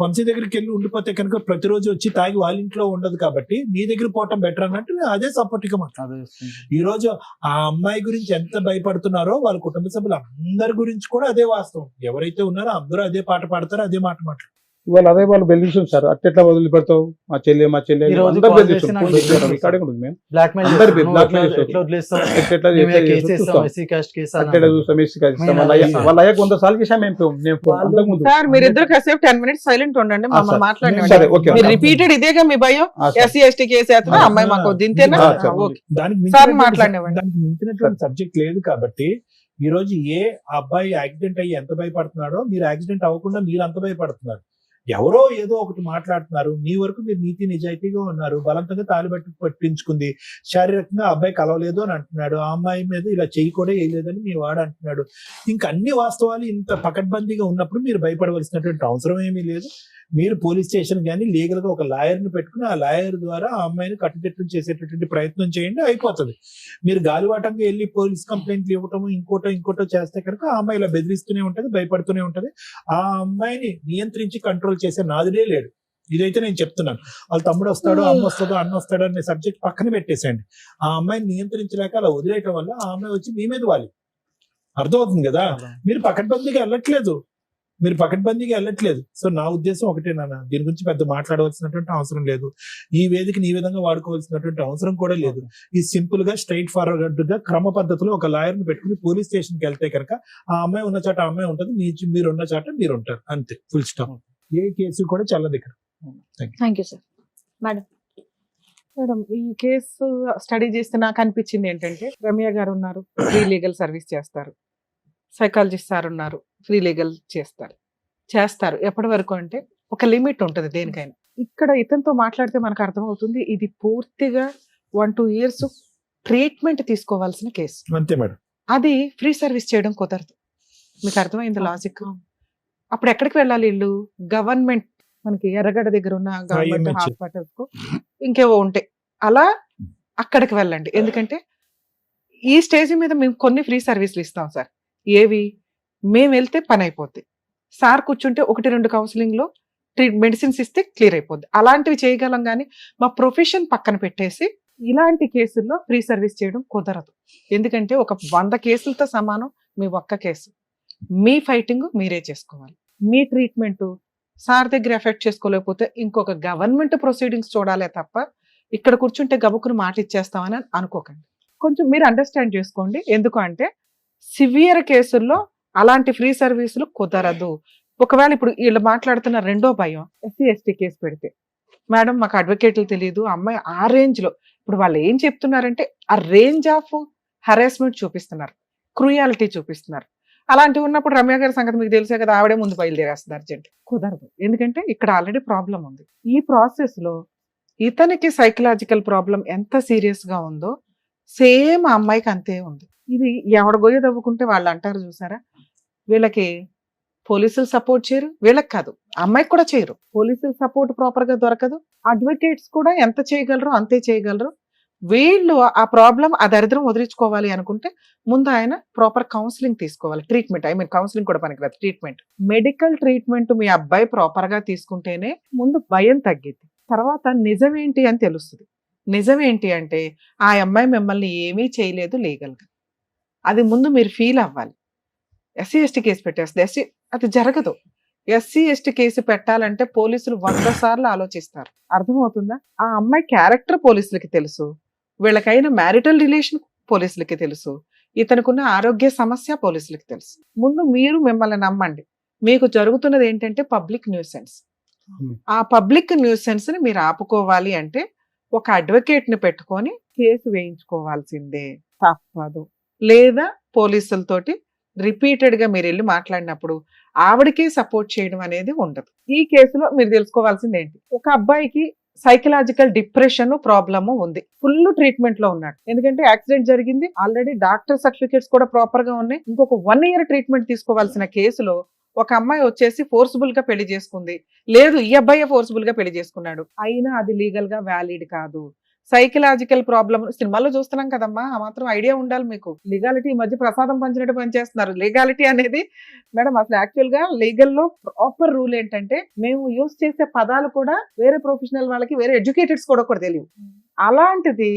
వంశీ దగ్గరికి వెళ్ళి ఉండిపోతే కనుక ప్రతిరోజు వచ్చి తాగి వాళ్ళ ఇంట్లో ఉండదు కాబట్టి నీ దగ్గర పోవటం బెటర్ అన్నట్టు నేను అదే సపోర్ట్ గా మాట్లాడు. ఈ రోజు ఆ అమ్మాయి గురించి ఎంత భయపడుతున్నారో వాళ్ళ కుటుంబ సభ్యులు అందరి గురించి కూడా అదే వాస్తవం. ఎవరైతే ఉన్నారో అందరూ అదే పాట పాడతారో అదే మాట మాట్లాడు. ఇవాళ అదే వాళ్ళు బెదిరిస్తుంది సార్, అట్లా వదిలిపెడతావు మా చెల్లి ఈ రోజు అందరు call బెదిరిస్తుంది. చేసి నాకు పోలీస్ రికార్డింగ్ ఉంది మేము. బ్లాక్మెయిల్ అందరు చేస్తారు. blackmail నువ్వు చేస్తారు. ఎట్లా వదిలేస్తావు? ఎట్లా మేము చేస్తే కేసు వేస్తాం, చూస్తాం. ఎస్సీ కాస్ట్ కేసు అట్లా చూస్తాం, ఎస్సీ కాదు ఇస్తాం. వాళ్ళ అయ్యాక 100 సార్లు చేసాం మేము అంతకుముందు. సార్ మీరిద్దరు కాసేపు 10 minutes సైలెంట్ ఉండండి, మమ్మల్ని సరే, మాట్లాడండి. ఓకే. మీరు రిపీటెడ్ ఇదేగా మీ భయం, సార్. ఎస్సీ ఎస్టీ కేసు వేస్తున్నా అమ్మాయి మాకు దింతేనా? సార్. ఓకే. దానికి సార్ మించినటువంటి- మాట్లాడినవ్వండి. దానికి మించినటువంటి సబ్జెక్ట్ లేదు కాబట్టి ఈ రోజు ఆ అబ్బాయి యాక్సిడెంట్ అయ్యి ఎంత భయపడుతున్నాడో మీరు యాక్సిడెంట్ అవ్వకుండా మీరు అంత భయపడుతున్నారు. ఎవరో ఏదో ఒకటి మాట్లాడుతున్నారు, మీ వరకు మీరు నీతి నిజాయితీగా ఉన్నారు. బలవంతంగా తాలిబట్టి పట్టించుకుంది, శారీరకంగా ఆ అబ్బాయి కలవలేదు అని అంటున్నాడు. ఆ అమ్మాయి మీద ఇలా చెయ్యి కూడా వేయలేదని మీ వాడు అంటున్నాడు. ఇంకా అన్ని వాస్తవాలు ఇంత పకడ్బందీగా ఉన్నప్పుడు మీరు భయపడవలసినటువంటి అవసరం ఏమీ లేదు. మీరు పోలీస్ స్టేషన్ కానీ లీగల్ గా ఒక లాయర్ ని పెట్టుకుని ఆ లాయర్ ద్వారా ఆ అమ్మాయిని కట్టుదిట్టం చేసేటటువంటి ప్రయత్నం చేయండి, అయిపోతుంది. మీరు గాలివాటంగా వెళ్ళి పోలీస్ కంప్లైంట్లు ఇవ్వటం ఇంకోటో చేస్తే కనుక ఆ అమ్మాయి ఇలా బెదిరిస్తూనే ఉంటది, భయపడుతూనే ఉంటది. ఆ అమ్మాయిని నియంత్రించి కంట్రోల్ చేసే నాదుడే లేడు. ఇదైతే నేను చెప్తున్నాను. వాళ్ళ తమ్ముడు వస్తాడు, అమ్మ వస్తాడో, అన్న వస్తాడో అనే సబ్జెక్ట్ పక్కన పెట్టేసేయండి. ఆ అమ్మాయిని నియంత్రించలేక అలా వదిలేయటం వల్ల ఆ అమ్మాయి వచ్చి మీ మీద వాలి. అర్థమవుతుంది కదా? మీరు పకడ్బందీగా వెళ్ళట్లేదు. సో నా ఉద్దేశం ఒకటే నాన్న, దీని గురించి పెద్ద మాట్లాడవలసినటువంటి అవసరం లేదు. ఈ వేదికని ఈ విధంగా వాడుకోవాల్సినటువంటి అవసరం కూడా లేదు. ఈ సింపుల్ గా స్ట్రైట్ ఫార్వర్డ్ గా క్రమ పద్ధతిలో ఒక లాయర్ ని పెట్టుకుని పోలీస్ స్టేషన్ కి వెళ్తే కనుక ఆ అమ్మాయి ఉన్న చాట ఆ అమ్మాయి ఉంటుంది, మీరు ఉన్న చాట మీరు ఉంటారు, అంతే, ఫుల్ స్టాప్. ఏ కేసు కూడా చల్లదు ఇక్కడ. Thank you sir. మేడం, ఈ కేసు స్టడీ చేస్తే నాకు అనిపించింది ఏంటంటే, రమ్య గారు ఉన్నారు, ఫ్రీ లీగల్ సర్వీస్ చేస్తారు. సైకాలజిస్ట్ సార్ ఉన్నారు, ఫ్రీ లీగల్ చేస్తారు. ఎప్పటి వరకు అంటే ఒక లిమిట్ ఉంటుంది దేనికైనా. ఇక్కడ ఇతనితో మాట్లాడితే మనకు అర్థమవుతుంది, ఇది పూర్తిగా 1-2 years ట్రీట్మెంట్ తీసుకోవాల్సిన కేసు. అంతే మేడం. అది ఫ్రీ సర్వీస్ చేయడం కుదరదు. మీకు అర్థమైంది లాజిక్? అప్పుడు ఎక్కడికి వెళ్ళాలి వీళ్ళు? గవర్నమెంట్, మనకి ఎర్రగడ్డ దగ్గర ఉన్న గవర్నమెంట్ IMH. హాస్పిటల్స్ కు ఇంకేవో ఉంటాయి, అలా అక్కడికి వెళ్ళండి. ఎందుకంటే ఈ స్టేజ్ మీద మేము కొన్ని ఫ్రీ సర్వీసులు ఇస్తాం సార్. ఏవి? మేము వెళ్తే పని అయిపోద్ది, సార్ కూర్చుంటే 1-2 కౌన్సిలింగ్ లో మెడిసిన్స్ ఇస్తే క్లియర్ అయిపోద్ది. అలాంటివి చేయగలం, కానీ మా ప్రొఫెషన్ పక్కన పెట్టేసి ఇలాంటి కేసుల్లో ఫ్రీ సర్వీస్ చేయడం కుదరదు. ఎందుకంటే ఒక 100 కేసులతో సమానం మీ ఒక్క కేసు. మీ ఫైటింగ్ మీరే చేసుకోవాలి. మీ ట్రీట్మెంట్ సార్ దగ్గర ఎఫెక్ట్ చేసుకోలేకపోతే ఇంకొక గవర్నమెంట్ ప్రొసీడింగ్స్ చూడాలే తప్ప ఇక్కడ కూర్చుంటే గబుకుని మాట ఇచ్చేస్తామని అనుకోకండి. కొంచెం మీరు అండర్స్టాండ్ చేసుకోండి. ఎందుకు అంటే సివియర్ కేసుల్లో అలాంటి ఫ్రీ సర్వీసులు కుదరదు. ఒకవేళ ఇప్పుడు వీళ్ళు మాట్లాడుతున్న రెండో భయం, ఎస్సీ ఎస్టీ కేసు పెడితే, మేడం మాకు అడ్వకేట్లు తెలియదు, అమ్మాయి ఆ రేంజ్ లో, ఇప్పుడు వాళ్ళు ఏం చెప్తున్నారంటే ఆ రేంజ్ ఆఫ్ హరాస్మెంట్ చూపిస్తున్నారు, క్రూయాలిటీ చూపిస్తున్నారు. అలాంటివి ఉన్నప్పుడు రమ్య గారి సంగతి మీకు తెలిసే కదా, ఆవిడే ముందు బయలుదేరేస్తుంది అర్జెంట్. కుదరదు, ఎందుకంటే ఇక్కడ ఆల్రెడీ ప్రాబ్లం ఉంది. ఈ ప్రాసెస్ లో ఇతనికి సైకలాజికల్ ప్రాబ్లం ఎంత సీరియస్ గా ఉందో సేమ్ ఆ అమ్మాయికి అంతే ఉంది. ఇది ఎవడ గొయ్య తవ్వుకుంటే వాళ్ళు అంటారు చూసారా, వీళ్ళకి పోలీసులు సపోర్ట్ చేయరు, వీళ్ళకి కాదు అమ్మాయికి కూడా చేయరు. పోలీసులు సపోర్ట్ ప్రాపర్ గా దొరకదు, అడ్వకేట్స్ కూడా ఎంత చేయగలరు అంతే చేయగలరు. వీళ్ళు ఆ ప్రాబ్లం, ఆ దరిద్రం వదిలించుకోవాలి అనుకుంటే ముందు ఆయన ప్రాపర్ కౌన్సిలింగ్ తీసుకోవాలి. ట్రీట్మెంట్, కౌన్సిలింగ్ కూడా పనికిరాదు, ట్రీట్మెంట్, మెడికల్ ట్రీట్మెంట్ మీ అబ్బాయి ప్రాపర్ గా తీసుకుంటేనే ముందు భయం తగ్గిద్ది. తర్వాత నిజమేంటి అని తెలుస్తుంది. నిజమేంటి అంటే ఆ అమ్మాయి మిమ్మల్ని ఏమీ చేయలేదు లీగల్ గా, అది ముందు మీరు ఫీల్ అవ్వాలి. ఎస్సీ ఎస్టీ కేసు పెట్టేస్తుంది, అది జరగదు. ఎస్సీ ఎస్టీ కేసు పెట్టాలంటే పోలీసులు 100 సార్లు ఆలోచిస్తారు. అర్థమవుతుందా? ఆ అమ్మాయి క్యారెక్టర్ పోలీసులకి తెలుసు, వీళ్ళకైన మ్యారిటల్ రిలేషన్ పోలీసులకి తెలుసు, ఇతనుకున్న ఆరోగ్య సమస్య పోలీసులకి తెలుసు. ముందు మీరు మిమ్మల్ని నమ్మండి. మీకు జరుగుతున్నది ఏంటంటే పబ్లిక్ న్యూసెన్స్. ఆ పబ్లిక్ న్యూసెన్స్ ని మీరు ఆపుకోవాలి అంటే ఒక అడ్వకేట్ ని పెట్టుకొని కేసు వేయించుకోవాల్సిందే, తప్పదు. లేదా పోలీసులతోటి రిపీటెడ్ గా మీరు వెళ్ళి మాట్లాడినప్పుడు ఆవిడకి సపోర్ట్ చేయడం అనేది ఉండదు. ఈ కేసులో మీరు తెలుసుకోవాల్సింది ఏంటి, ఒక అబ్బాయికి సైకలాజికల్ డిప్రెషన్ ప్రాబ్లమ్ ఉంది, ఫుల్ ట్రీట్మెంట్ లో ఉన్నాడు. ఎందుకంటే యాక్సిడెంట్ జరిగింది, ఆల్రెడీ డాక్టర్ సర్టిఫికేట్స్ కూడా ప్రాపర్ గా ఉన్నాయి. ఇంకొక 1 year ట్రీట్మెంట్ తీసుకోవాల్సిన కేసులో ఒక అమ్మాయి వచ్చేసి ఫోర్స్ఫుల్ గా పెళ్లి చేసుకుంది, లేదు ఈ అబ్బాయి ఫోర్స్ఫుల్ గా పెళ్లి చేసుకున్నాడు, అయినా అది లీగల్ గా వ్యాలిడ్ కాదు. సైకలాజికల్ ప్రాబ్లమ్ సినిమాల్లో చూస్తున్నాం కదమ్మా, ఆ మాత్రం ఐడియా ఉండాలి మీకు. లీగాలిటీ ఈ మధ్య ప్రసాదం పంచినట్టు పనిచేస్తున్నారు. లీగాలిటీ అనేది మేడం అసలు యాక్చువల్ గా లీగల్ లో ప్రాపర్ రూల్ ఏంటంటే, మేము యూజ్ చేసే పదాలు కూడా వేరే ప్రొఫెషనల్ వాళ్ళకి, వేరే ఎడ్యుకేటెడ్స్ కూడా తెలియవు. అలాంటిది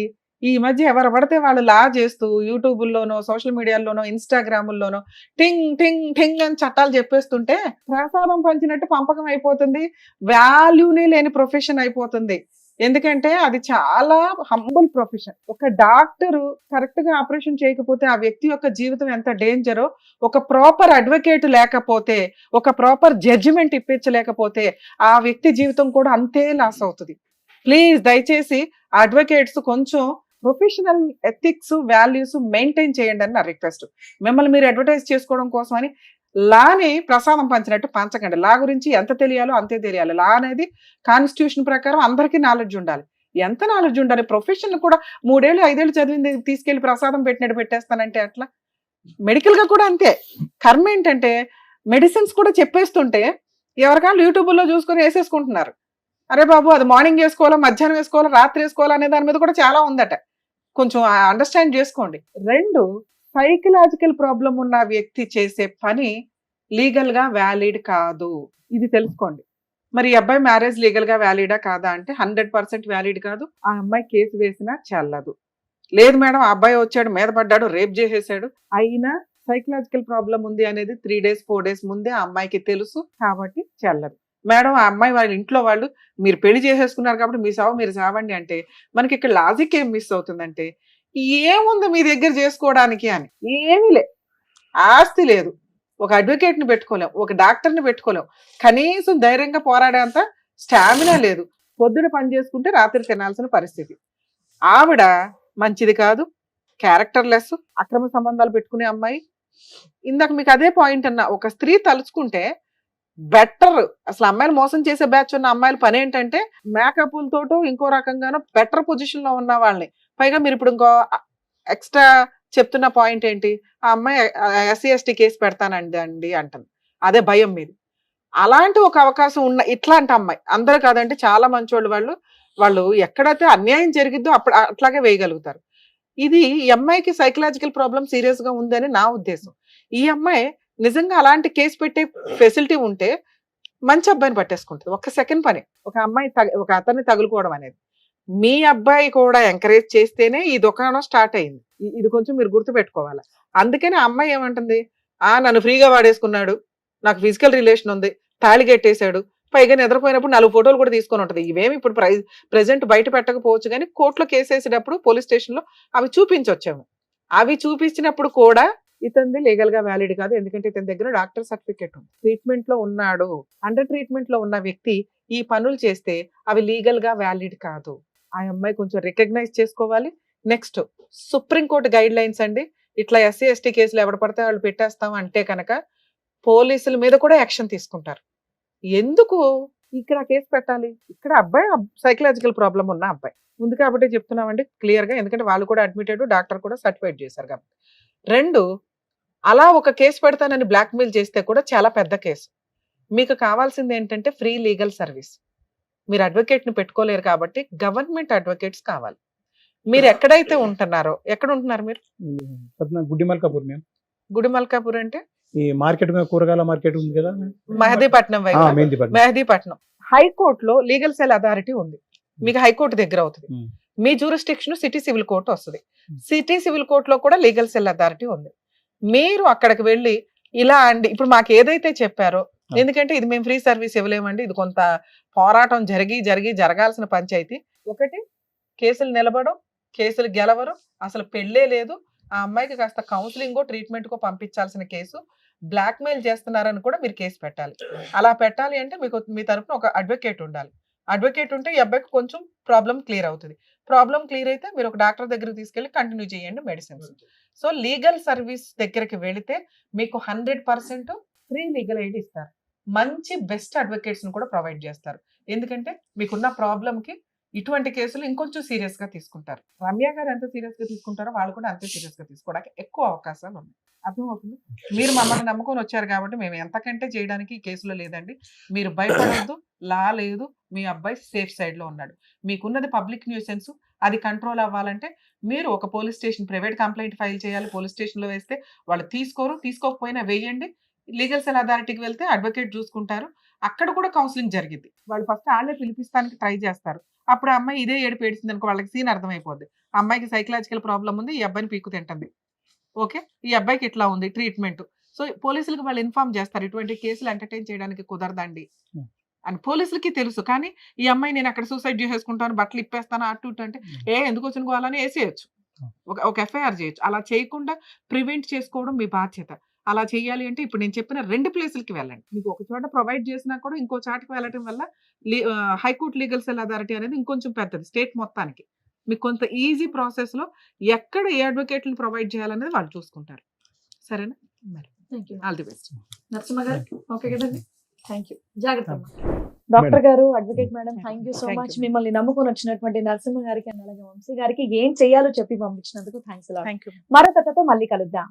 ఈ మధ్య ఎవరు పడితే వాళ్ళు లా చేస్తూ యూట్యూబ్లోనో, సోషల్ మీడియాలోనో, ఇన్స్టాగ్రాముల్లోనో టింగ్ టింగ్ టింగ్ అని చట్టాలు చెప్పేస్తుంటే ప్రసాదం పంచినట్టు పంపకం అయిపోతుంది. వాల్యూనే లేని ప్రొఫెషన్ అయిపోతుంది. ఎందుకంటే అది చాలా హంబుల్ ప్రొఫెషన్. ఒక డాక్టరు కరెక్ట్ గా ఆపరేషన్ చేయకపోతే ఆ వ్యక్తి యొక్క జీవితం ఎంత డేంజరో, ఒక ప్రాపర్ అడ్వకేట్ లేకపోతే, ఒక ప్రాపర్ జడ్జిమెంట్ ఇప్పించలేకపోతే ఆ వ్యక్తి జీవితం కూడా అంతే లాస్ అవుతుంది. ప్లీజ్ దయచేసి అడ్వకేట్స్ కొంచెం ప్రొఫెషనల్ ఎథిక్స్, వాల్యూస్ మెయింటైన్ చేయండి అని నా రిక్వెస్ట్. మిమ్మల్ని మీరు అడ్వర్టైజ్ చేసుకోవడం కోసం అని లాని ప్రసాదం పంచినట్టు పంచకండి. లా గురించి ఎంత తెలియాలో అంతే తెలియాలి. లా అనేది కాన్స్టిట్యూషన్ ప్రకారం అందరికీ నాలెడ్జ్ ఉండాలి. ఎంత నాలెడ్జ్ ఉండాలి? ప్రొఫెషన్ కూడా 3 ఏళ్ళు 5 ఏళ్ళు చదివింది తీసుకెళ్లి ప్రసాదం పెట్టినట్టు పెట్టేస్తానంటే అట్లా. మెడికల్ గా కూడా అంతే. కర్మ ఏంటంటే మెడిసిన్స్ కూడా చెప్పేస్తుంటే ఎవరికాళ్ళు యూట్యూబ్లో చూసుకొని వేసేసుకుంటున్నారు. అరే బాబు అది మార్నింగ్ వేసుకోవాలా, మధ్యాహ్నం వేసుకోవాలా, రాత్రి వేసుకోవాలా అనే దాని మీద కూడా చాలా ఉందట. కొంచెం అండర్స్టాండ్ చేసుకోండి. 2, సైకలాజికల్ ప్రాబ్లం ఉన్న వ్యక్తి చేసే పని లీగల్ గా వ్యాలిడ్ కాదు. ఇది తెలుసుకోండి. మరి ఈ అబ్బాయి మ్యారేజ్ లీగల్ గా వ్యాలిడా కాదా అంటే 100% వ్యాలిడ్ కాదు. ఆ అమ్మాయి కేసు వేసినా చెల్లదు. లేదు మేడం, ఆ అబ్బాయి వచ్చాడు, మీద పడ్డాడు, రేప్ చేసేసాడు, అయినా సైకలాజికల్ ప్రాబ్లం ఉంది అనేది 3 days 4 days ముందే ఆ అమ్మాయికి తెలుసు కాబట్టి చెల్లదు. మేడం ఆ అమ్మాయి వాళ్ళ ఇంట్లో వాళ్ళు మీరు పెళ్లి చేసేసుకున్నారు కాబట్టి మీ సావు మీరు సావండి అంటే మనకి ఇక్కడ లాజిక్ ఏం మిస్ అవుతుందంటే, ఏముంది మీ దగ్గర చేసుకోవడానికి అని? ఏమీ లే. ఆస్తి లేదు, ఒక అడ్వకేట్ని పెట్టుకోలేం, ఒక డాక్టర్ని పెట్టుకోలేం, కనీసం ధైర్యంగా పోరాడేంత స్టామినా లేదు. పొద్దున పని చేసుకుంటే రాత్రి తినాల్సిన పరిస్థితి. ఆవిడ మంచిది కాదు, క్యారెక్టర్లెస్, అక్రమ సంబంధాలు పెట్టుకునే అమ్మాయి. ఇందాక మీకు అదే పాయింట్ అన్నా, ఒక స్త్రీ తలుచుకుంటే బెటర్. అసలు అమ్మాయిలు మోసం చేసే బ్యాచ్ ఉన్న అమ్మాయిల పని ఏంటంటే మేకప్లతోటో ఇంకో రకంగానో బెటర్ పొజిషన్ లో ఉన్న వాళ్ళని. పైగా మీరు ఇప్పుడు ఇంకో ఎక్స్ట్రా చెప్తున్న పాయింట్ ఏంటి, ఆ అమ్మాయి SC/ST కేసు పెడతానండి అంటుంది. అదే భయం మీది. అలాంటి ఒక అవకాశం ఉన్న ఇట్లాంటి అమ్మాయి, అందరూ కాదంటే చాలా మంచోళ్ళు వాళ్ళు ఎక్కడైతే అన్యాయం జరిగిద్దో అప్పుడు అట్లాగే వేయగలుగుతారు. ఇది ఈ అమ్మాయికి సైకలాజికల్ ప్రాబ్లం సీరియస్ గా ఉందని నా ఉద్దేశం. ఈ అమ్మాయి నిజంగా అలాంటి కేసు పెట్టే ఫెసిలిటీ ఉంటే మంచి అబ్బాయిని పట్టేసుకుంటుంది. ఒక్క సెకండ్ పని ఒక అమ్మాయి ఒక అతన్ని తగులుకోవడం అనేది. మీ అబ్బాయి కూడా ఎంకరేజ్ చేస్తేనే ఈ దుకాణం స్టార్ట్ అయింది. ఇది కొంచెం మీరు గుర్తుపెట్టుకోవాలి. అందుకని ఆ అమ్మాయి ఏమంటుంది, నన్ను ఫ్రీగా వాడేసుకున్నాడు, నాకు ఫిజికల్ రిలేషన్ ఉంది, తాళి కట్టేశాడు, పైగా నిద్రపోయినప్పుడు 4 ఫోటోలు కూడా తీసుకొని ఉంటుంది. ఇవేమి ఇప్పుడు ప్రెజెంట్ బయట పెట్టకపోవచ్చు కానీ కోర్టులో కేసు వేసేటప్పుడు పోలీస్ స్టేషన్లో అవి చూపించొచ్చాము. అవి చూపించినప్పుడు కూడా ఇతనిది లీగల్ గా వ్యాలిడ్ కాదు. ఎందుకంటే ఇతని దగ్గర డాక్టర్ సర్టిఫికేట్ ఉంది, ట్రీట్మెంట్ లో ఉన్నాడు. అండర్ ట్రీట్మెంట్ లో ఉన్న వ్యక్తి ఈ పనులు చేస్తే అవి లీగల్ గా వ్యాలిడ్ కాదు. ఆ అమ్మాయి కొంచెం రికగ్నైజ్ చేసుకోవాలి. నెక్స్ట్ సుప్రీంకోర్టు గైడ్ లైన్స్ అండి. ఇట్లా SC/ST కేసులు ఎవడ పడితే వాళ్ళు పెట్టేస్తాం అంటే కనుక పోలీసుల మీద కూడా యాక్షన్ తీసుకుంటారు. ఎందుకు ఇక్కడ కేసు పెట్టాలి? ఇక్కడ అబ్బాయి సైకలాజికల్ ప్రాబ్లం ఉన్న అబ్బాయి ఉంది కాబట్టి చెప్తున్నామండి క్లియర్ గా. ఎందుకంటే వాళ్ళు కూడా అడ్మిటెడ్, డాక్టర్ కూడా సర్టిఫైడ్ చేశారు కాబట్టి. 2, అలా ఒక కేసు పెడతానని బ్లాక్మెయిల్ చేస్తే కూడా చాలా పెద్ద కేసు. మీకు కావాల్సింది ఏంటంటే ఫ్రీ లీగల్ సర్వీస్. మీరు అడ్వకేట్ని పెట్టుకోలేరు కాబట్టి గవర్నమెంట్ అడ్వకేట్స్ కావాలి. మీరు ఎక్కడైతే ఉంటున్నారో, ఎక్కడ ఉంటున్నారు మీరు? గుడిమల్కాపూర్. మేము గుడిమల్కాపూర్ అంటే ఈ మార్కెట్, కూరగాయల మార్కెట్ ఉంది కదా, మెహదీపట్నం వైపు. మెహదీపట్నం హైకోర్టులో లీగల్ సెల్ అథారిటీ ఉంది. మీకు హైకోర్టు దగ్గర అవుతుంది. మీ జ్యూరిస్డిక్షన్ సిటీ సివిల్ కోర్టు వస్తుంది. సిటీ సివిల్ కోర్టులో కూడా లీగల్ సెల్ అథారిటీ ఉంది. మీరు అక్కడికి వెళ్ళి ఇలా అండి, ఇప్పుడు మాకు ఏదైతే చెప్పారో, ఎందుకంటే ఇది మేము ఫ్రీ సర్వీస్ ఇవ్వలేమండి, ఇది కొంత పోరాటం జరగాల్సిన పంచాయతీ. ఒకటి కేసులు నిలబడం, కేసులు గెలవరు, అసలు పెళ్ళే లేదు, ఆ అమ్మాయికి కాస్త కౌన్సిలింగో ట్రీట్మెంట్కో పంపించాల్సిన కేసు, బ్లాక్మెయిల్ చేస్తున్నారని కూడా మీరు కేసు పెట్టాలి. అలా పెట్టాలి అంటే మీకు మీ తరఫున ఒక అడ్వకేట్ ఉండాలి. అడ్వకేట్ ఉంటే ఈ అబ్బాయికి కొంచెం ప్రాబ్లం క్లియర్ అవుతుంది. ప్రాబ్లం క్లియర్ అయితే మీరు ఒక డాక్టర్ దగ్గరికి తీసుకెళ్ళి కంటిన్యూ చేయండి మెడిసిన్స్. సో లీగల్ సర్వీస్ దగ్గరికి వెళితే మీకు 100% ఫ్రీ లీగల్ ఎయిడ్ ఇస్తారు. మంచి బెస్ట్ అడ్వకేట్స్ ని కూడా ప్రొవైడ్ చేస్తారు. ఎందుకంటే మీకున్న ప్రాబ్లంకి ఇటువంటి కేసులు ఇంకొంచెం సీరియస్ గా తీసుకుంటారు. రమ్య గారు ఎంత సీరియస్ గా తీసుకుంటారో వాళ్ళు కూడా అంతే సీరియస్ గా తీసుకోవడానికి ఎక్కువ అవకాశాలు ఉన్నాయి. అర్థమవుతుంది? మీరు మమ్మల్ని నమ్ముకొని వచ్చారు కాబట్టి మేము ఎంతకంటే చేయడానికి ఈ కేసులో లేదండి. మీరు భయపడవద్దు, లా లేదు, మీ అబ్బాయి సేఫ్ సైడ్ లో ఉన్నాడు. మీకున్నది పబ్లిక్ న్యూసెన్స్. అది కంట్రోల్ అవ్వాలంటే మీరు ఒక police station private complaint file చేయాలి. పోలీస్ స్టేషన్లో వేస్తే వాళ్ళు తీసుకోకపోయినా వేయండి. లీగల్ సెల్ అథారిటీకి వెళ్తే అడ్వకేట్ చూసుకుంటారు. అక్కడ కూడా కౌన్సిలింగ్ జరిగింది. వాళ్ళు ఫస్ట్ వాళ్ళే పిలిపిస్తానికి ట్రై చేస్తారు. అప్పుడు ఆ అమ్మాయి ఇదే ఏడుపు ఏడుస్తుంది అనుకో, వాళ్ళకి సీన్ అర్థమైపోద్ది. అమ్మాయికి సైకలాజికల్ ప్రాబ్లం ఉంది, ఈ అబ్బాయిని పీకు తింటుంది. ఓకే, ఈ అబ్బాయికి ఇట్లా ఉంది ట్రీట్మెంట్. సో పోలీసులకు వాళ్ళు ఇన్ఫార్మ్ చేస్తారు, ఇటువంటి కేసులు ఎంటర్టైన్ చేయడానికి కుదరదండి అని పోలీసులకి తెలుసు. కానీ ఈ అమ్మాయి నేను అక్కడ సూసైడ్ చేసేసుకుంటాను, బట్టలు ఇప్పేస్తాను అటు ఇటు అంటే ఎందుకు వచ్చిన గోవాలని వేసేయచ్చు, ఒక ఎఫ్ఐఆర్ చేయొచ్చు. అలా చేయకుండా ప్రివెంట్ చేసుకోవడం మీ బాధ్యత. అలా చేయాలి అంటే ఇప్పుడు నేను చెప్పిన 2 ప్లేసులకి వెళ్ళండి. మీకు ఒక చోట ప్రొవైడ్ చేసినా కూడా ఇంకో చాటుకు వెళ్ళడం వల్ల హైకోర్టు లీగల్ సెల్ అథారిటీ అనేది ఇంకొంచెం పెద్దది స్టేట్ మొత్తానికి. మీకు కొంత ఈజీ ప్రాసెస్ లో ఎక్కడ ఏ అడ్వకేట్లను ప్రొవైడ్ చేయాలనేది వాళ్ళు చూసుకుంటారు. సరేనా? మరి ఆల్ ది బెస్ట్. నరసింహ గారు ఓకే కదండి, థ్యాంక్ యూ. జాగ్రత్త అమ్మా. డాక్టర్ గారు, advocate madam, thank you so Thank much. you. మిమ్మల్ని నమ్ముకొని వచ్చినటువంటి నరసింహ గారికి అండ్ అలాగే వంశీ గారికి ఏం చేయాలో చెప్పి పంపించినందుకు థ్యాంక్స్. Thank you. మరో కథతో మళ్ళీ కలుద్దాం.